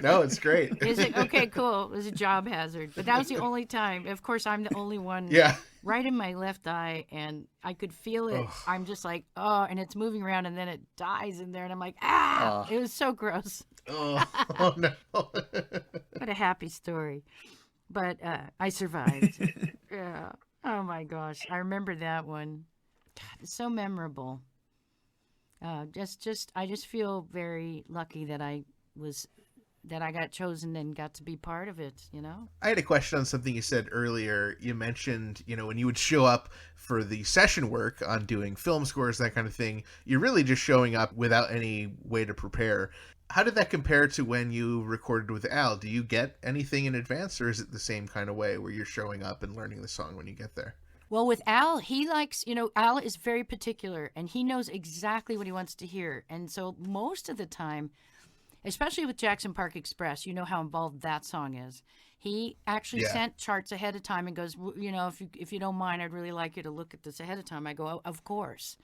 no, it's great. Is it okay? Cool. It was a job hazard, but that was the only time. Of course, I'm the only one. Yeah. Right in my left eye, and I could feel it. I'm just like, oh, and it's moving around, and then it dies in there, and I'm like, ah! It was so gross. Oh no. What a happy story, but I survived. Yeah. Oh my gosh, I remember that one. God, it's so memorable. I just feel very lucky that I got chosen and got to be part of it, you know? I had a question on something you said earlier. You mentioned, when you would show up for the session work on doing film scores, that kind of thing, you're really just showing up without any way to prepare. How did that compare to when you recorded with Al? Do you get anything in advance, or is it the same kind of way where you're showing up and learning the song when you get there? Well, with Al, he likes, Al is very particular, and he knows exactly what he wants to hear. And so most of the time, especially with Jackson Park Express, you know how involved that song is. He actually sent charts ahead of time and goes, if you don't mind, I'd really like you to look at this ahead of time. I go, oh, of course.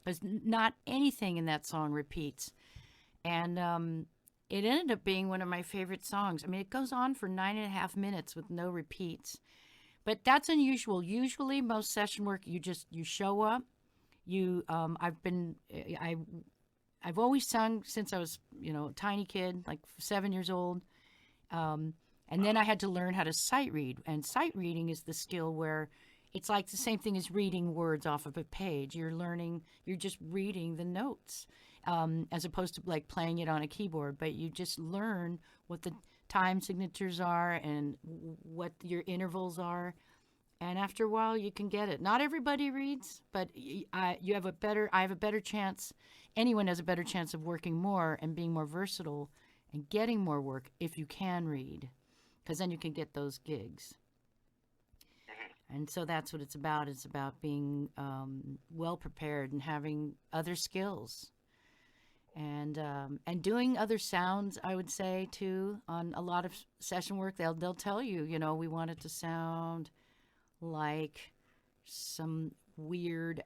Because not anything in that song repeats. And it ended up being one of my favorite songs. I mean, it goes on for 9.5 minutes with no repeats. But that's unusual. Usually, most session work, you show up. I've always sung since I was, a tiny kid, like 7 years old. And then I had to learn how to sight read. And sight reading is the skill where it's like the same thing as reading words off of a page. You're just reading the notes, as opposed to like playing it on a keyboard. But you just learn what the time signatures are and what your intervals are. And after a while, you can get it. Not everybody reads, but I have a better chance. Anyone has a better chance of working more and being more versatile and getting more work if you can read, because then you can get those gigs. And so that's what it's about. It's about being well prepared and having other skills. And doing other sounds, I would say, too, on a lot of session work. They'll tell you, we want it to sound like some weird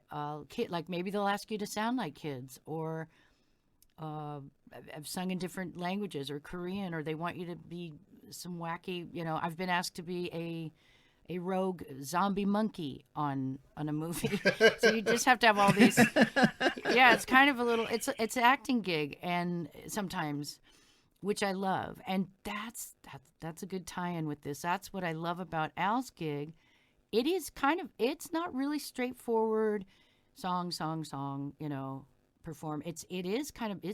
kid. Like maybe they'll ask you to sound like kids, or I've sung in different languages, or Korean, or they want you to be some wacky, I've been asked to be a rogue zombie monkey on a movie. So you just have to have all these. Yeah, it's kind of a little. It's an acting gig, and sometimes, which I love, and that's a good tie-in with this. That's what I love about Al's gig. It is it's not really straightforward, song, perform. It's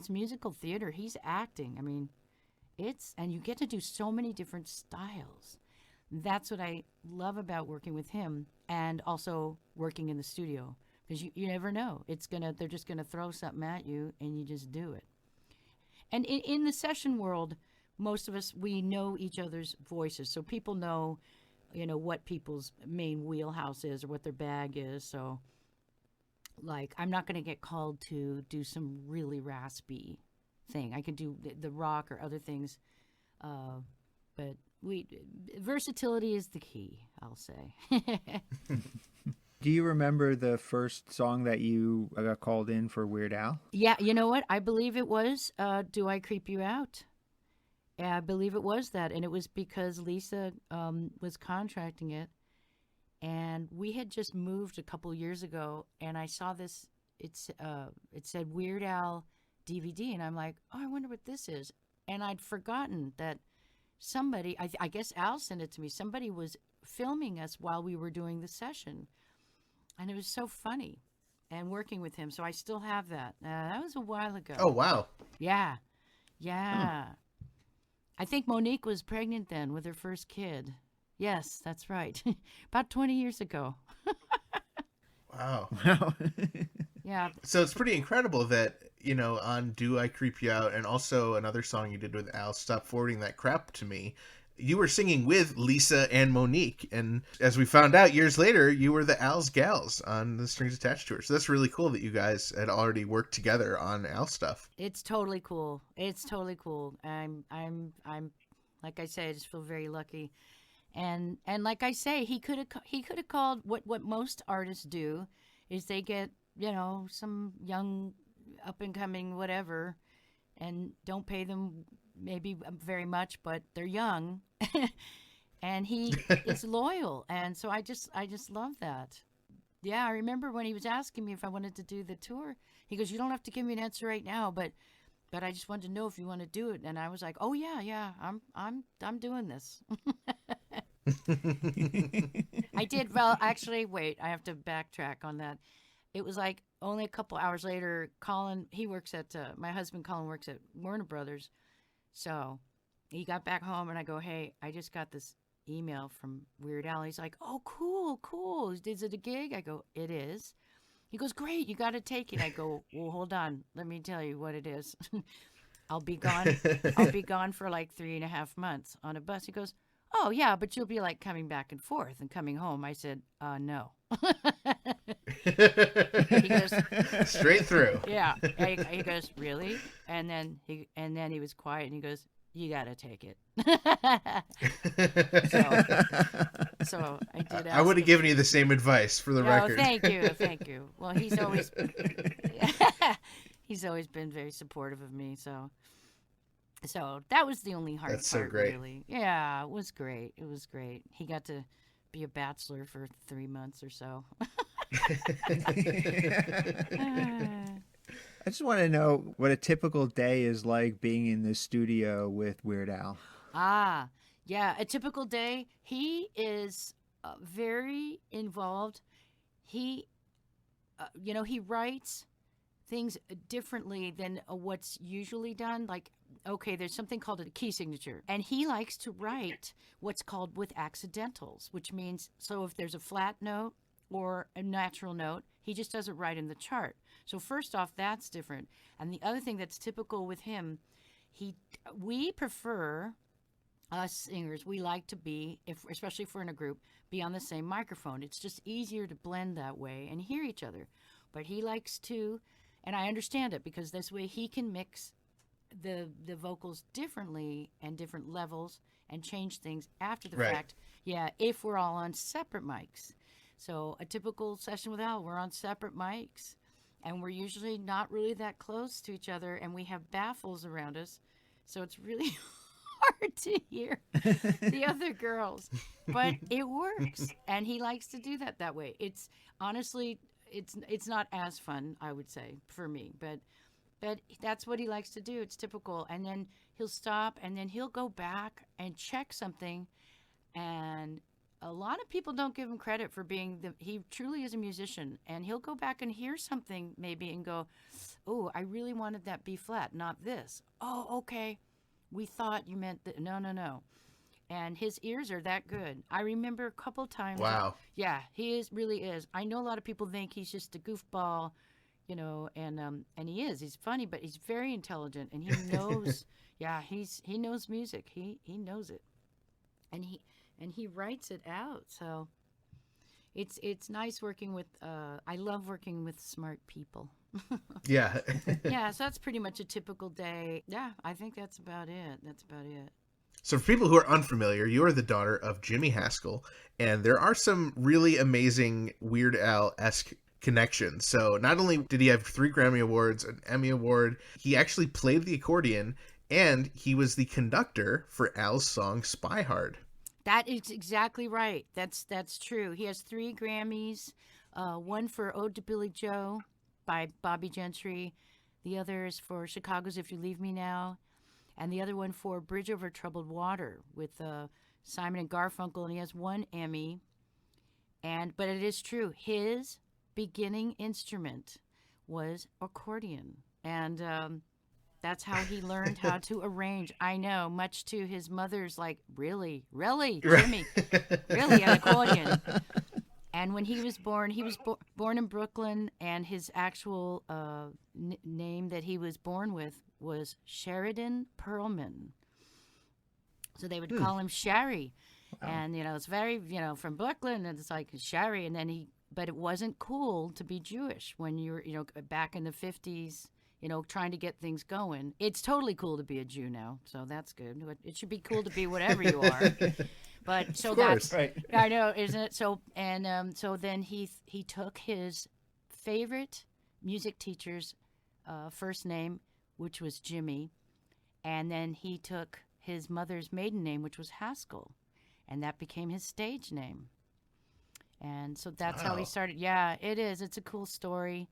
musical theater. He's acting. I mean, and you get to do so many different styles. That's what I love about working with him, and also working in the studio, because you never know. They're just gonna throw something at you, and you just do it. And in the session world, most of us, we know each other's voices, so people know, what people's main wheelhouse is or what their bag is. So, like, I'm not gonna get called to do some really raspy thing. I can do the rock or other things, but versatility is the key, I'll say. Do you remember the first song that you got called in for Weird Al? Yeah, you know what? I believe it was Do I Creep You Out? Yeah, I believe it was that. And it was because Lisa was contracting it. And we had just moved a couple years ago, and I saw this. It said Weird Al DVD, and I'm like, oh, I wonder what this is. And I'd forgotten that somebody, I guess Al sent it to me, somebody was filming us while we were doing the session. And it was so funny, and working with him. So I still have that. That was a while ago. Oh, wow. Yeah. I think Monique was pregnant then with her first kid. Yes, that's right. About 20 years ago. Wow. Yeah. So it's pretty incredible that, on Do I Creep You Out, and also another song you did with Al, Stop Forwarding That Crap to Me, you were singing with Lisa and Monique. And as we found out years later, you were the Al's gals on the Strings Attached tour. So that's really cool that you guys had already worked together on Al stuff. It's totally cool. It's totally cool. I'm like I say, I just feel very lucky. And like I say, he could have called what most artists do is they get, some young up and coming whatever and don't pay them maybe very much, but they're young. And he is loyal. And so I just love that. Yeah, I remember when he was asking me if I wanted to do the tour. He goes, "You don't have to give me an answer right now, but I just wanted to know if you want to do it." And I was like, "Oh yeah, I'm doing this." I did. Well, actually, wait, I have to backtrack on that. It was like only a couple hours later, Colin, he works at, my husband Colin works at Warner Brothers. So he got back home and I go, "Hey, I just got this email from Weird Al." He's like, "Oh, cool. Is it a gig?" I go, "It is." He goes, "Great, you got to take it." I go, "Well, hold on. Let me tell you what it is." I'll be gone for like 3.5 months on a bus. He goes, "Oh, yeah, but you'll be like coming back and forth and coming home." I said, "No." He goes, straight through. Yeah. He goes, "Really?" And then he was quiet and he goes, "You got to take it." So I did. I would have given you the same advice for the record. Thank you. Well, he's always been very supportive of me. So that was the only hard That's part. so great. Really. Yeah, it was great. He got to be a bachelor for 3 months or so. I just want to know what a typical day is like being in the studio with Weird Al. Yeah, a typical day. He is very involved. He, he writes things differently than what's usually done. Like, okay, there's something called a key signature, and he likes to write what's called with accidentals, which means, so if there's a flat note or a natural note, he just doesn't write in the chart. So first off, that's different. And the other thing that's typical with him, we prefer, us singers, we like to be, especially if we're in a group, be on the same microphone. It's just easier to blend that way and hear each other. But he likes to, and I understand it, because this way he can mix the vocals differently and different levels and change things after the fact. Yeah, if we're all on separate mics. So a typical session with Al, we're on separate mics, and we're usually not really that close to each other, and we have baffles around us, so it's really hard to hear the other girls. But it works, and he likes to do that way. It's honestly, it's not as fun, I would say, for me, but that's what he likes to do. It's typical. And then he'll stop, and then he'll go back and check something, and a lot of people don't give him credit for he truly is a musician, and he'll go back and hear something maybe and go, "Oh, I really wanted that B flat, not this. Oh, okay. We thought you meant that." No. And his ears are that good. I remember a couple times. Wow. Yeah, he really is. I know a lot of people think he's just a goofball, and he is. He's funny, but he's very intelligent, and he knows. Yeah, he knows music. He knows it, and he writes it out. So it's nice working with. I love working with smart people. Yeah. Yeah, so that's pretty much a typical day. Yeah, I think that's about it. So for people who are unfamiliar, you are the daughter of Jimmy Haskell, and there are some really amazing Weird Al-esque connections. So not only did he have 3 Grammy Awards, an Emmy Award, he actually played the accordion, and he was the conductor for Al's song Spy Hard. That is exactly right. That's true. He has 3 Grammys, one for Ode to Billy Joe by Bobby Gentry, the other is for Chicago's If You Leave Me Now, and the other one for Bridge Over Troubled Water with Simon and Garfunkel, and he has 1 Emmy. But it is true, his beginning instrument was accordion, and that's how he learned how to arrange. I know, much to his mother's like, really, Jimmy, really, an accordion. And when he was born born in Brooklyn, and his actual name that he was born with was Sheridan Perlman. So they would call him Shari. Wow. And, it's very, from Brooklyn, and it's like Shari. And then but it wasn't cool to be Jewish when you were, back in the 50s, trying to get things going. It's totally cool to be a Jew now, so that's good. It should be cool to be whatever you are. But so that's right. I know, isn't it? So so then he took his favorite music teacher's first name, which was Jimmy, and then he took his mother's maiden name, which was Haskell, and that became his stage name. And so that's how he started. Yeah, it is. It's a cool story.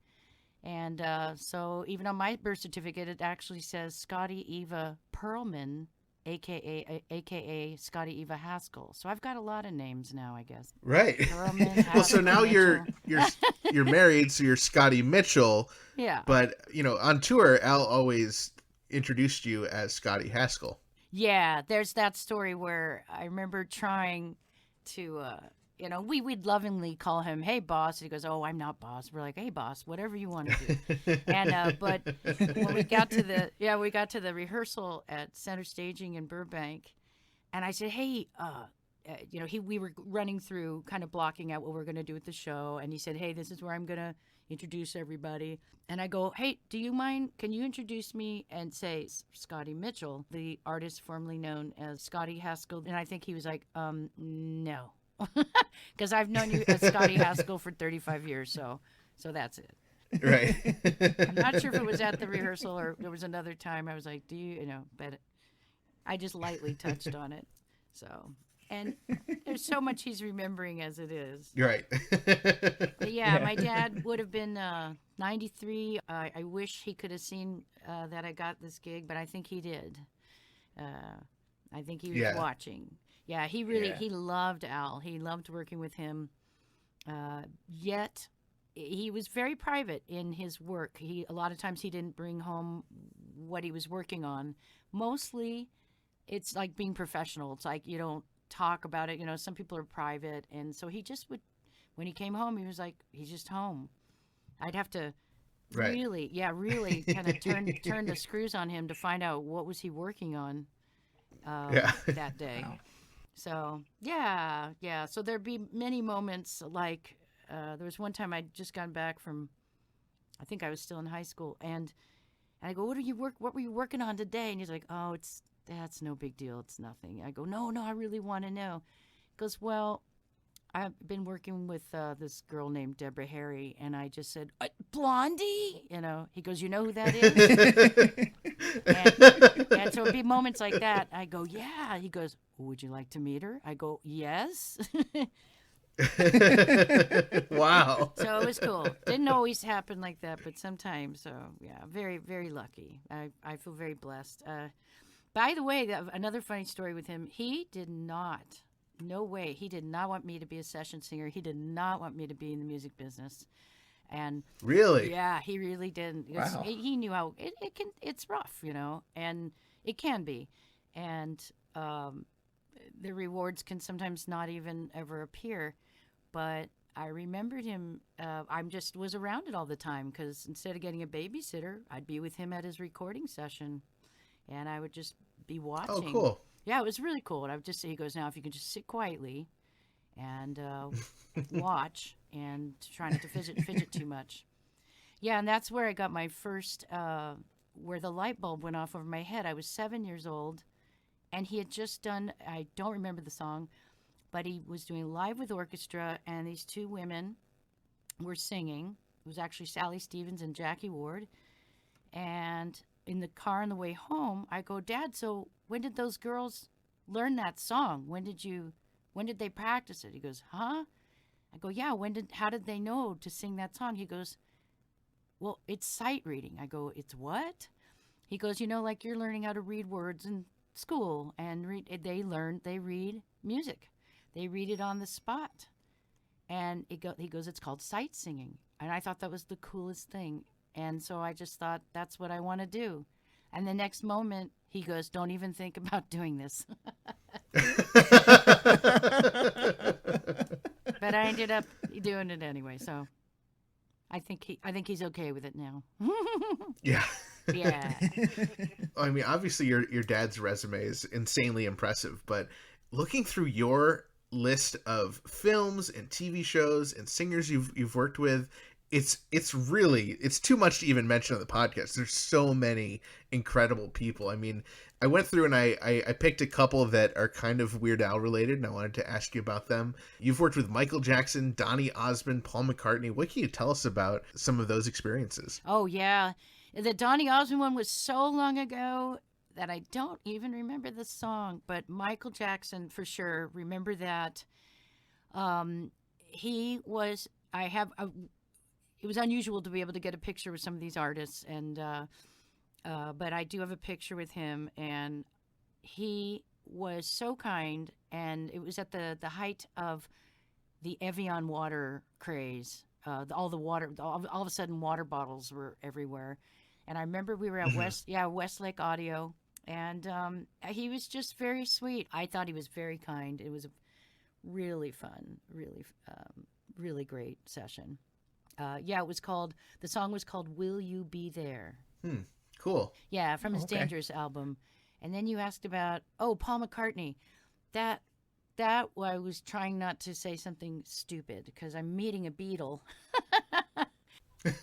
And so even on my birth certificate, it actually says Scottie Eva Perlman, a.k.a. Scottie Eva Haskell. So I've got a lot of names now, I guess. Right. Perlman, Haskell, well, so now Mitchell. you're married, so you're Scottie Mitchell. Yeah. But, on tour, Al always introduced you as Scottie Haskell. Yeah, there's that story where I remember trying to... we would lovingly call him, "Hey, boss." He goes, "Oh, I'm not boss." We're like, "Hey, boss, whatever you want to do." And but when we got to the rehearsal at Center Staging in Burbank, and I said, "Hey, we were running through, kind of blocking out what we're going to do at the show," and he said, "Hey, this is where I'm going to introduce everybody." And I go, "Hey, do you mind? Can you introduce me and say Scottie Mitchell, the artist formerly known as Scottie Haskell?" And I think he was like, "No." Because I've known you as Scottie Haskell for 35 years, so that's it. Right. I'm not sure if it was at the rehearsal or there was another time. I was like, but I just lightly touched on it. So, and there's so much he's remembering as it is. Right. But yeah, my dad would have been 93. I wish he could have seen that I got this gig, but I think he did. I think he was watching. Yeah, he loved Al. He loved working with him. Yet he was very private in his work. A lot of times he didn't bring home what he was working on. Mostly it's like being professional. It's like you don't talk about it. Some people are private. And so he just would, when he came home, he was like, he's just home. I'd have to really kind of turn the screws on him to find out what was he working on that day. Wow. So, yeah. So there'd be many moments like there was one time I'd just gotten back from, I think I was still in high school, and I go, what were you working on today? And he's like, "Oh, that's no big deal. It's nothing." I go, no, I really want to know. He goes, "Well, I've been working with this girl named Deborah Harry," and I just said, "Blondie?" He goes, "You know who that is?" and so it'd be moments like that. I go, "Yeah." He goes, "Would you like to meet her?" I go, "Yes." Wow. So it was cool. Didn't always happen like that, but sometimes. So yeah, very, very lucky. I feel very blessed. By the way, another funny story with him. He did not. No way. He did not want me to be a session singer. He did not want me to be in the music business. And really? Yeah, he really didn't. Wow. He knew how it's rough, and it can be. And the rewards can sometimes not even ever appear. But I remembered him. I just was around it all the time because instead of getting a babysitter, I'd be with him at his recording session. And I would just be watching. Oh, cool. Yeah, it was really cool. And I would just say, he goes, "Now, if you can just sit quietly and watch and try not to fidget too much." Yeah, and that's where I got my first, where the light bulb went off over my head. I was 7 years old, and he had just done, I don't remember the song, but he was doing Live with Orchestra, and these two women were singing. It was actually Sally Stevens and Jackie Ward. And in the car on the way home, I go, "Dad, so when did those girls learn that song? When did they practice it?" He goes, "Huh?" I go, "Yeah, how did they know to sing that song?" He goes, "Well, it's sight reading." I go, "It's what?" He goes, like you're learning how to read words in school, and they read music. They read it on the spot. And he goes, "It's called sight singing." And I thought that was the coolest thing. And so I just thought, that's what I want to do. And the next moment, he goes, "Don't even think about doing this." But I ended up, doing it anyway. So I think he's okay with it now. Yeah. Yeah. I mean, obviously your dad's resume is insanely impressive, but looking through your list of films and TV shows and singers you've worked with, it's too much to even mention on the podcast. There's so many incredible people. I mean, I went through and I picked a couple that are kind of Weird Al related, and I wanted to ask you about them. You've worked with Michael Jackson, Donny Osmond, Paul McCartney. What can you tell us about some of those experiences? Oh yeah, the Donny Osmond one was so long ago that I don't even remember the song, but Michael Jackson for sure. Remember that. He was. It was unusual to be able to get a picture with some of these artists, and but I do have a picture with him, and he was so kind. And it was at the height of the Evian water craze. All of a sudden, water bottles were everywhere. And I remember we were at Westlake Audio, and he was just very sweet. I thought he was very kind. It was a really fun, really great session. The song was called "Will You Be There?" Cool. Yeah, from his Dangerous album. And then you asked about, Paul McCartney. That I was trying not to say something stupid because I'm meeting a Beatle. And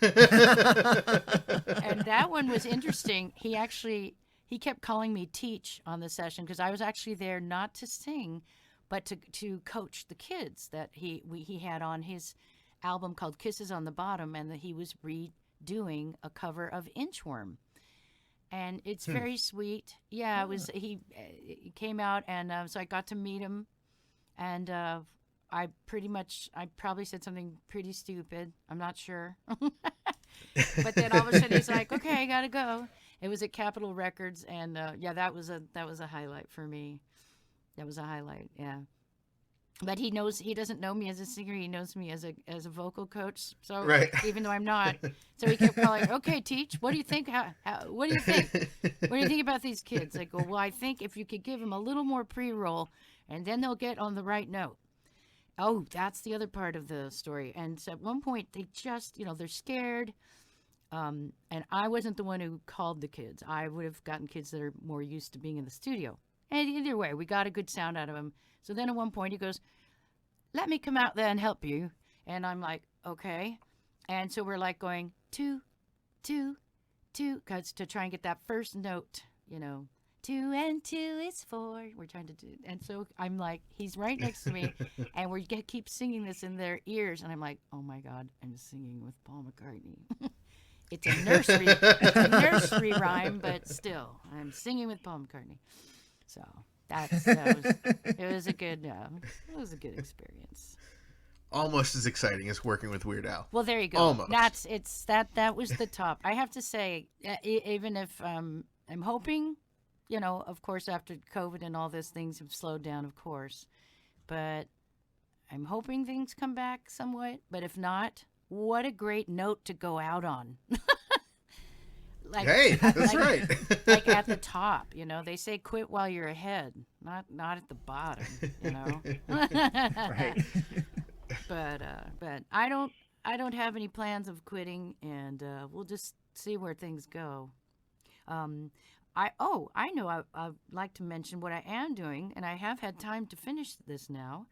that one was interesting. He kept calling me Teach on the session because I was actually there not to sing, but to coach the kids that he had on his album called Kisses on the Bottom, and that he was redoing a cover of Inchworm. And it's very sweet. Yeah, it was. He came out, and so I got to meet him, and I probably said something pretty stupid. I'm not sure. But then all of a sudden he's like, "Okay, I gotta go." It was at Capitol Records, and that was a highlight for me. That was a highlight, yeah. But he doesn't know me as a singer. He knows me as a vocal coach. So right. Even though I'm not, so he kept calling, "Okay, Teach, what do you think? What do you think? What do you think about these kids?" I go, "Well, I think if you could give them a little more pre-roll, and then they'll get on the right note." Oh, that's the other part of the story. And so at one point, they just, they're scared. And I wasn't the one who called the kids. I would have gotten kids that are more used to being in the studio. And either way, we got a good sound out of him. So then at one point he goes, "Let me come out there and help you." And I'm like, "Okay." And so we're like going 2, 2, 2, because to try and get that first note, 2 and 2 is 4. We're trying to do, and so I'm like, he's right next to me, and we keep singing this in their ears, and I'm like, "Oh my God, I'm singing with Paul McCartney." It's a nursery rhyme, but still, I'm singing with Paul McCartney. So it was a good experience. Almost as exciting as working with Weird Al. Well, there you go. Almost. That was the top. I have to say, even if I'm hoping, of course, after COVID and all this, things have slowed down, of course, but I'm hoping things come back somewhat. But if not, what a great note to go out on. Hey, that's right. Like at the top, they say quit while you're ahead, not at the bottom, Right. But I don't have any plans of quitting, and we'll just see where things go. I know I'd like to mention what I am doing, and I have had time to finish this now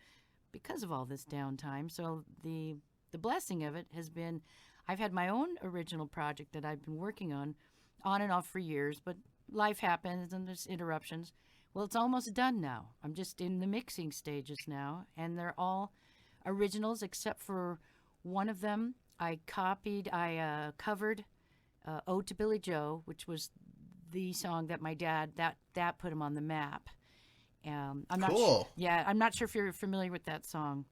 because of all this downtime. So the blessing of it has been I've had my own original project that I've been working on and off for years, but life happens and there's interruptions. Well, it's almost done now. I'm just in the mixing stages now, and they're all originals except for one of them. I covered "Ode to Billy Joe," which was the song that my dad, that put him on the map. I'm not cool. I'm not sure if you're familiar with that song.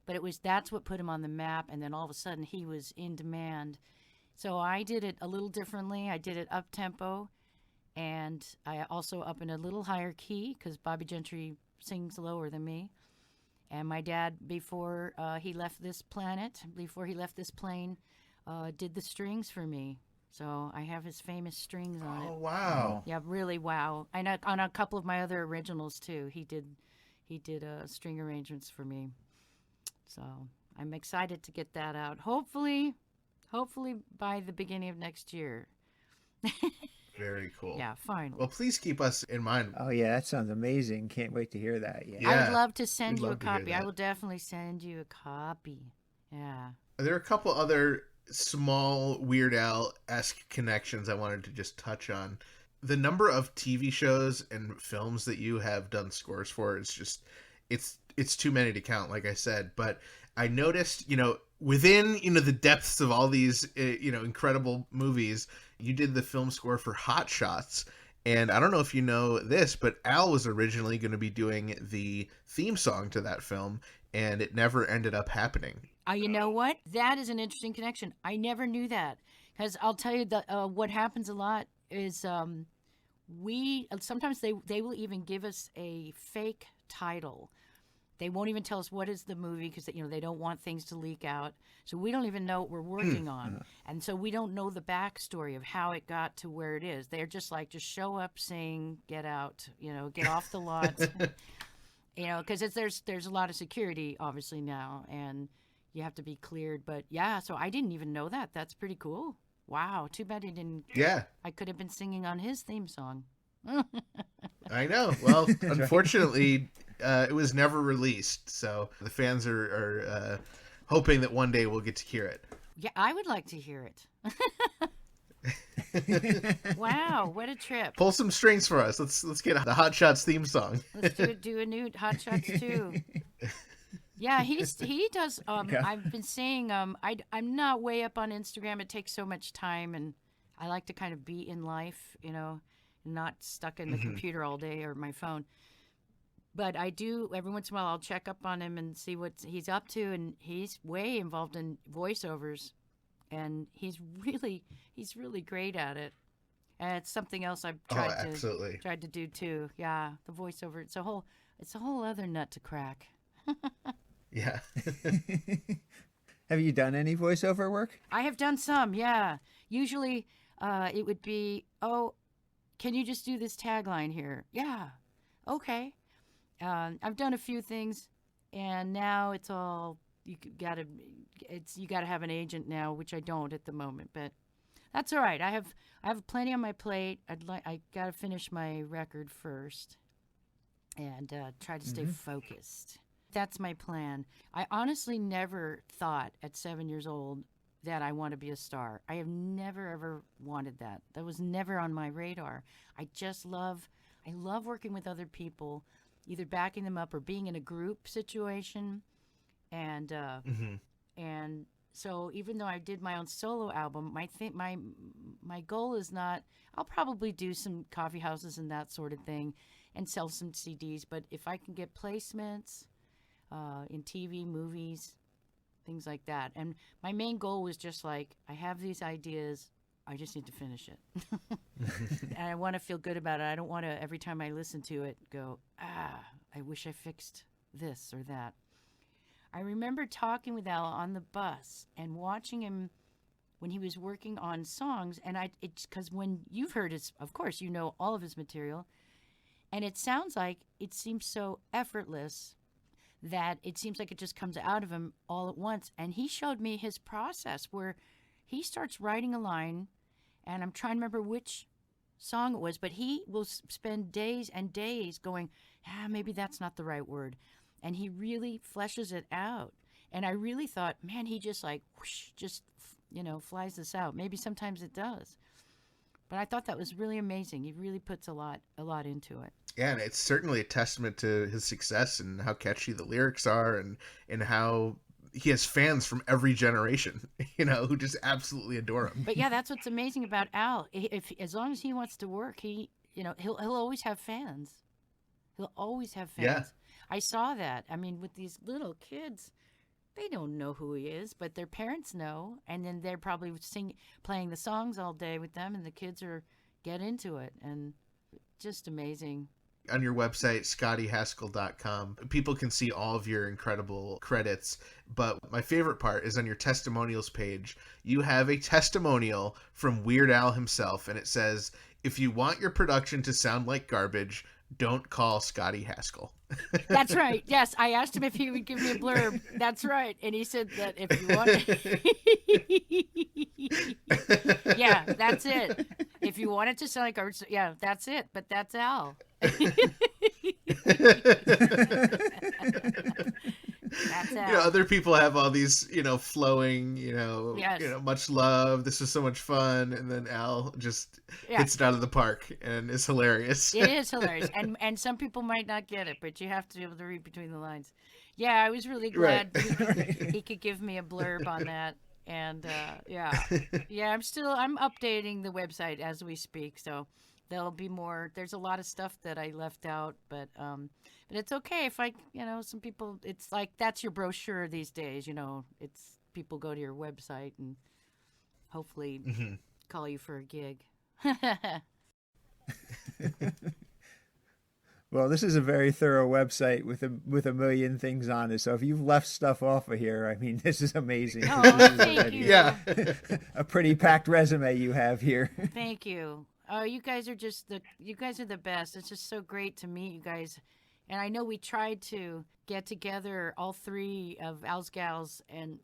But that's what put him on the map, and then all of a sudden he was in demand. So I did it a little differently. I did it up-tempo, and I also up in a little higher key because Bobby Gentry sings lower than me. And my dad, before he left this planet, before he left this plane, did the strings for me. So I have his famous strings on it. Oh, wow. Yeah, really wow. And on a couple of my other originals, too. He did string arrangements for me. So I'm excited to get that out. Hopefully by the beginning of next year. Very cool. Yeah, finally. Well, please keep us in mind. Oh yeah, that sounds amazing. Can't wait to hear that. Yeah. I Yeah, would love to send we'd you a love to hear copy. I that. will definitely send you a copy. Yeah. There are a couple other small Weird Al-esque connections I wanted to just touch on. The number of TV shows and films that you have done scores for is just, it's too many to count, like I said. But I noticed, within, the depths of all these, incredible movies, you did the film score for Hot Shots. And I don't know if you know this, but Al was originally going to be doing the theme song to that film, and it never ended up happening. You know what? That is an interesting connection. I never knew that. Because I'll tell you that what happens a lot is sometimes they will even give us a fake title. They won't even tell us what is the movie because they don't want things to leak out. So we don't even know what we're working on. And so we don't know the backstory of how it got to where it is. They're just like, just show up, sing, get out, get off the lot. Because there's a lot of security obviously now, and you have to be cleared. But yeah, so I didn't even know that. That's pretty cool. Wow. Too bad he didn't. Yeah. I could have been singing on his theme song. I know. Well, unfortunately, it was never released. So the fans are hoping that one day we'll get to hear it. Yeah, I would like to hear it. Wow, what a trip. Pull some strings for us. Let's get the Hot Shots theme song. Let's do a new Hot Shots too. Yeah, he does. I've been saying I'm not way up on Instagram. It takes so much time, and I like to kind of be in life, not stuck in the computer all day or my phone. But I do every once in a while. I'll check up on him and see what he's up to, and he's way involved in voiceovers, and he's really great at it. And it's something else I've tried to do too. Yeah, the voiceover. It's a whole other nut to crack. Yeah. Have you done any voiceover work? I have done some, yeah. Usually it would be, can you just do this tagline here? Yeah, okay. I've done a few things, and now it's all, you gotta have an agent now, which I don't at the moment, but that's all right. I have plenty on my plate. I gotta finish my record first and try to stay focused. That's my plan. I honestly never thought at 7 years old that I want to be a star. I have never, ever wanted that. That was never on my radar. I love working with other people, either backing them up or being in a group situation. And and so even though I did my own solo album, my goal is not, I'll probably do some coffee houses and that sort of thing and sell some CDs. But if I can get placements in TV, movies, things like that. And my main goal was just like, I have these ideas, I just need to finish it. And I want to feel good about it. I don't want to, every time I listen to it, go, I wish I fixed this or that. I remember talking with Al on the bus and watching him when he was working on songs. And it's because when you've heard his, of course, you know all of his material. And it sounds like it seems so effortless that it seems like it just comes out of him all at once. And he showed me his process where he starts writing a line, and I'm trying to remember which song it was, but he will spend days and days going, maybe that's not the right word. And he really fleshes it out. And I really thought, man, he just like, whoosh, just, flies this out. Maybe sometimes it does. But I thought that was really amazing. He really puts a lot into it. Yeah, and it's certainly a testament to his success and how catchy the lyrics are, and how he has fans from every generation, who just absolutely adore him. But yeah, that's what's amazing about Al. If as long as he wants to work, he'll always have fans. He'll always have fans. Yeah. I saw that. I mean, with these little kids, they don't know who he is, but their parents know, and then they're probably playing the songs all day with them, and the kids get into it, and just amazing. On your website, ScottieHaskell.com, people can see all of your incredible credits, but my favorite part is on your testimonials page. You have a testimonial from Weird Al himself, and it says, "If you want your production to sound like garbage, don't call Scottie Haskell. That's right. Yes, I asked him if he would give me a blurb. That's right. And he said that if you want Yeah, that's it. If you want it to sound like yeah, that's it. But that's Al. That's Al. Other people have all these, flowing, Yes. much love. This was so much fun. And then Al just hits it out of the park and is hilarious. It is hilarious. And some people might not get it, but you have to be able to read between the lines. Yeah, I was really glad he could give me a blurb on that. And yeah, I'm updating the website as we speak. So there'll be more. There's a lot of stuff that I left out, but it's okay if some people, it's like, that's your brochure these days, it's people go to your website and hopefully call you for a gig. Well, this is a very thorough website with a million things on it. So if you've left stuff off of here, I mean, this is amazing. Oh, thank you. Yeah. A pretty packed resume you have here. Thank you. You guys are the best. It's just so great to meet you guys. And I know we tried to get together, all three of Al's Gals, and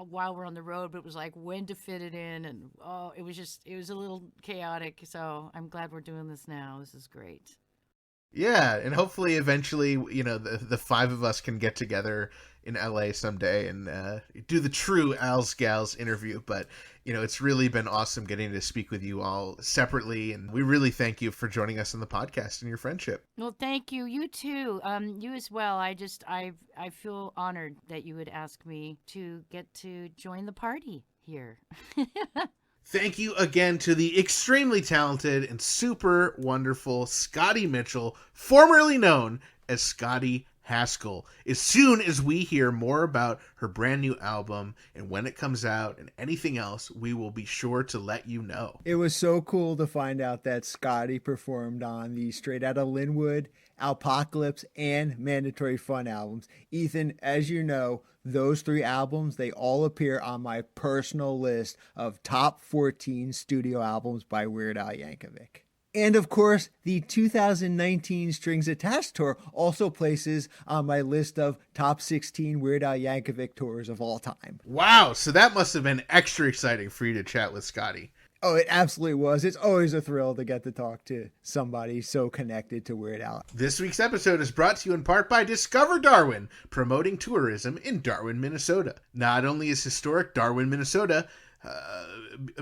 while we're on the road, but it was like when to fit it in, and it was a little chaotic. So I'm glad we're doing this now. This is great. Yeah, and hopefully eventually, the five of us can get together in LA someday and do the true Al's Gals interview. But, it's really been awesome getting to speak with you all separately. And we really thank you for joining us on the podcast and your friendship. Well, thank you. You too. You as well. I feel honored that you would ask me to get to join the party here. Thank you again to the extremely talented and super wonderful Scottie Mitchell, formerly known as Scottie Haskell. As soon as we hear more about her brand new album and when it comes out and anything else, we will be sure to let you know. It was so cool to find out that Scottie performed on the Straight Outta Lynwood, Alpocalypse, and Mandatory Fun albums. Ethan, as you know, those 3 albums, they all appear on my personal list of top 14 studio albums by Weird Al Yankovic. And of course, the 2019 Strings Attached tour also places on my list of top 16 Weird Al Yankovic tours of all time. Wow, so that must have been extra exciting for you to chat with Scottie. Oh, it absolutely was. It's always a thrill to get to talk to somebody so connected to Weird Al. This week's episode is brought to you in part by Discover Darwin, promoting tourism in Darwin, Minnesota. Not only is historic Darwin, Minnesota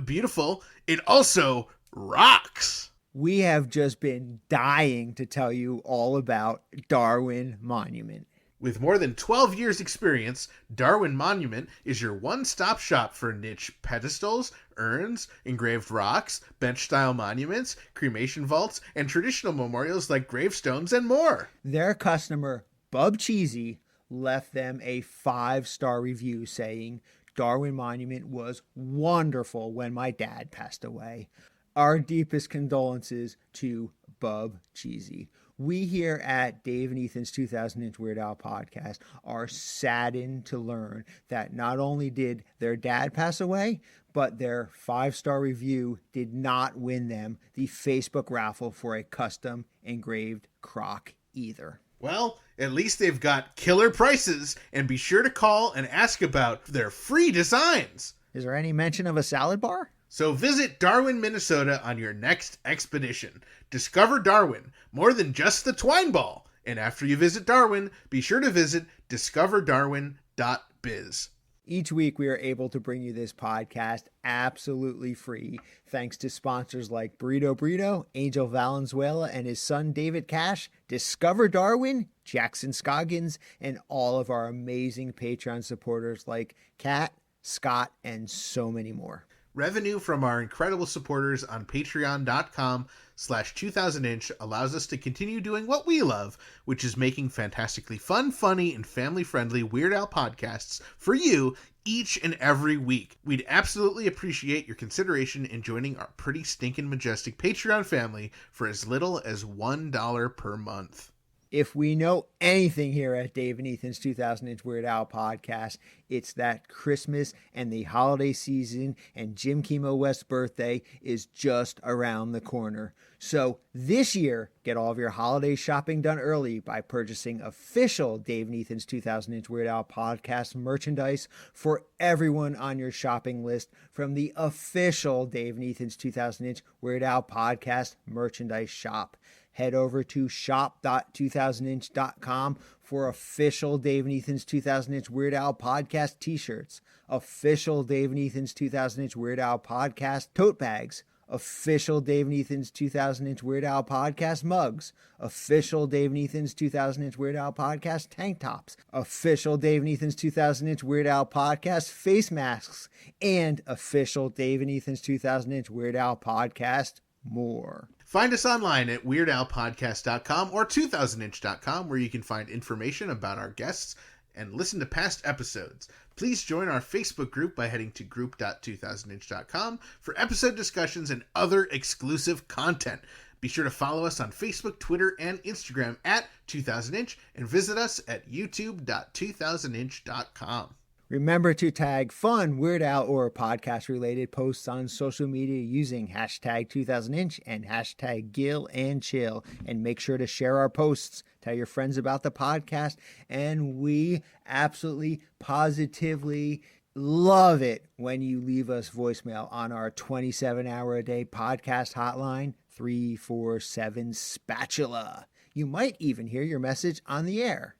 beautiful, it also rocks. We have just been dying to tell you all about Darwin Monument. With more than 12 years experience, Darwin Monument is your one-stop shop for niche pedestals, urns, engraved rocks, bench-style monuments, cremation vaults, and traditional memorials like gravestones and more. Their customer, Bub Cheesy, left them a 5-star review saying, "Darwin Monument was wonderful when my dad passed away." Our deepest condolences to Bub Cheesy. We here at Dave and Ethan's 2000-inch Weird Al podcast are saddened to learn that not only did their dad pass away, but their 5-star review did not win them the Facebook raffle for a custom engraved crock either. Well, at least they've got killer prices, and be sure to call and ask about their free designs. Is there any mention of a salad bar? So visit Darwin, Minnesota on your next expedition. Discover Darwin, more than just the twine ball. And after you visit Darwin, be sure to visit discoverdarwin.biz. Each week we are able to bring you this podcast absolutely free, thanks to sponsors like Burrito, Angel Valenzuela and his son David Cash, Discover Darwin, Jackson Scoggins, and all of our amazing Patreon supporters like Kat, Scott, and so many more. Revenue from our incredible supporters on patreon.com/2000inch allows us to continue doing what we love, which is making fantastically fun, funny, and family-friendly Weird Al podcasts for you each and every week. We'd absolutely appreciate your consideration in joining our pretty stinking majestic Patreon family for as little as $1 per month. If we know anything here at Dave and Ethan's 2000-inch Weird Al podcast, it's that Christmas and the holiday season and Jim Kimo West's birthday is just around the corner. So this year, get all of your holiday shopping done early by purchasing official Dave and Ethan's 2000-inch Weird Al podcast merchandise for everyone on your shopping list from the official Dave and Ethan's 2000-inch Weird Al podcast merchandise shop. Head over to shop.2000inch.com for official Dave and Ethan's 2000-inch Weird Al podcast t-shirts, official Dave and Ethan's 2000-inch Weird Al podcast tote bags, official Dave and Ethan's 2000-inch Weird Al podcast mugs, official Dave and Ethan's 2000-inch Weird Al podcast tank tops, official Dave and Ethan's 2000-inch Weird Al podcast face masks, and official Dave and Ethan's 2000-inch Weird Al podcast more. Find us online at weirdalpodcast.com or 2000inch.com, where you can find information about our guests and listen to past episodes. Please join our Facebook group by heading to group.2000inch.com for episode discussions and other exclusive content. Be sure to follow us on Facebook, Twitter, and Instagram at 2000inch, and visit us at youtube.2000inch.com. Remember to tag fun, Weird Al, or podcast-related posts on social media using hashtag 2000inch and hashtag Gil and Chill. And make sure to share our posts, tell your friends about the podcast, and we absolutely, positively love it when you leave us voicemail on our 27-hour-a-day podcast hotline, 347-SPATULA. You might even hear your message on the air.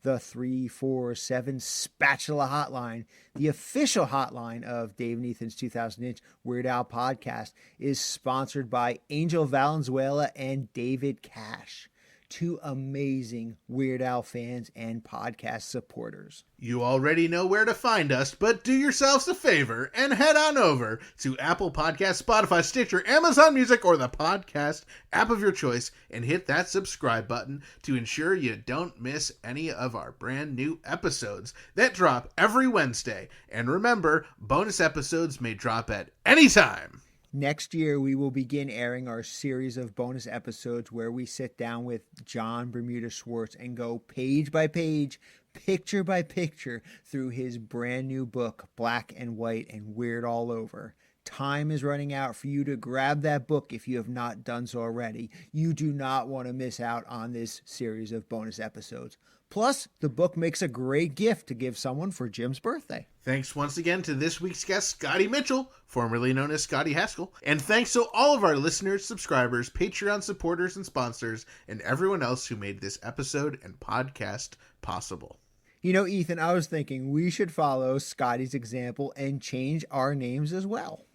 The 347 Spatula Hotline, the official hotline of Dave and Ethan's 2000-inch Weird Al podcast, is sponsored by Angel Valenzuela and David Cash, two amazing Weird Al fans and podcast supporters. You already know where to find us, but do yourselves a favor and head on over to Apple Podcasts, Spotify, Stitcher, Amazon Music, or the podcast app of your choice and hit that subscribe button to ensure you don't miss any of our brand new episodes that drop every Wednesday. And remember, bonus episodes may drop at any time. Next year, we will begin airing our series of bonus episodes where we sit down with John Bermuda Schwartz and go page by page, picture by picture through his brand new book, Black and White and Weird All Over. Time is running out for you to grab that book if you have not done so already. You do not want to miss out on this series of bonus episodes. Plus, the book makes a great gift to give someone for Jim's birthday. Thanks once again to this week's guest, Scottie Mitchell, formerly known as Scottie Haskell. And thanks to all of our listeners, subscribers, Patreon supporters, and sponsors, and everyone else who made this episode and podcast possible. You know, Ethan, I was thinking we should follow Scottie's example and change our names as well.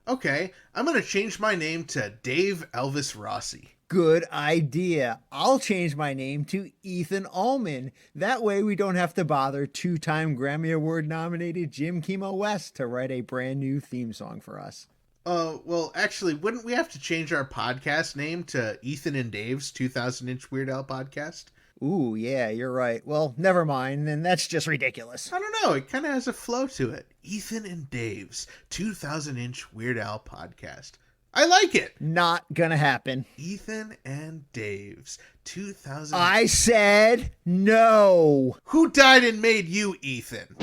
Okay. I'm going to change my name to Dave Elvis Rossi. Good idea. I'll change my name to Ethan Allman. That way we don't have to bother two-time Grammy Award nominated Jim Kimo West to write a brand new theme song for us. Well, actually, wouldn't we have to change our podcast name to Ethan and Dave's 2000-inch Weird Al podcast? Ooh, yeah, you're right. Well, never mind, then that's just ridiculous. I don't know, it kind of has a flow to it. Ethan and Dave's 2000-inch Weird Al podcast. I like it. Not gonna happen. Ethan and Dave's 2000... I said no. Who died and made you, Ethan?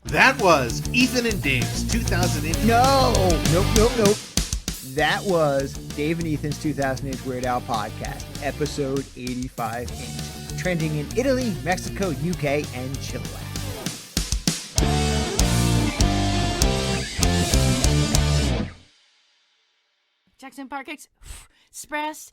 That was Ethan and Dave's 2000-inch... No. Nope. That was Dave and Ethan's 2000-inch Weird Al podcast, episode 85-inch, trending in Italy, Mexico, UK, and Chile. Jackson Park Express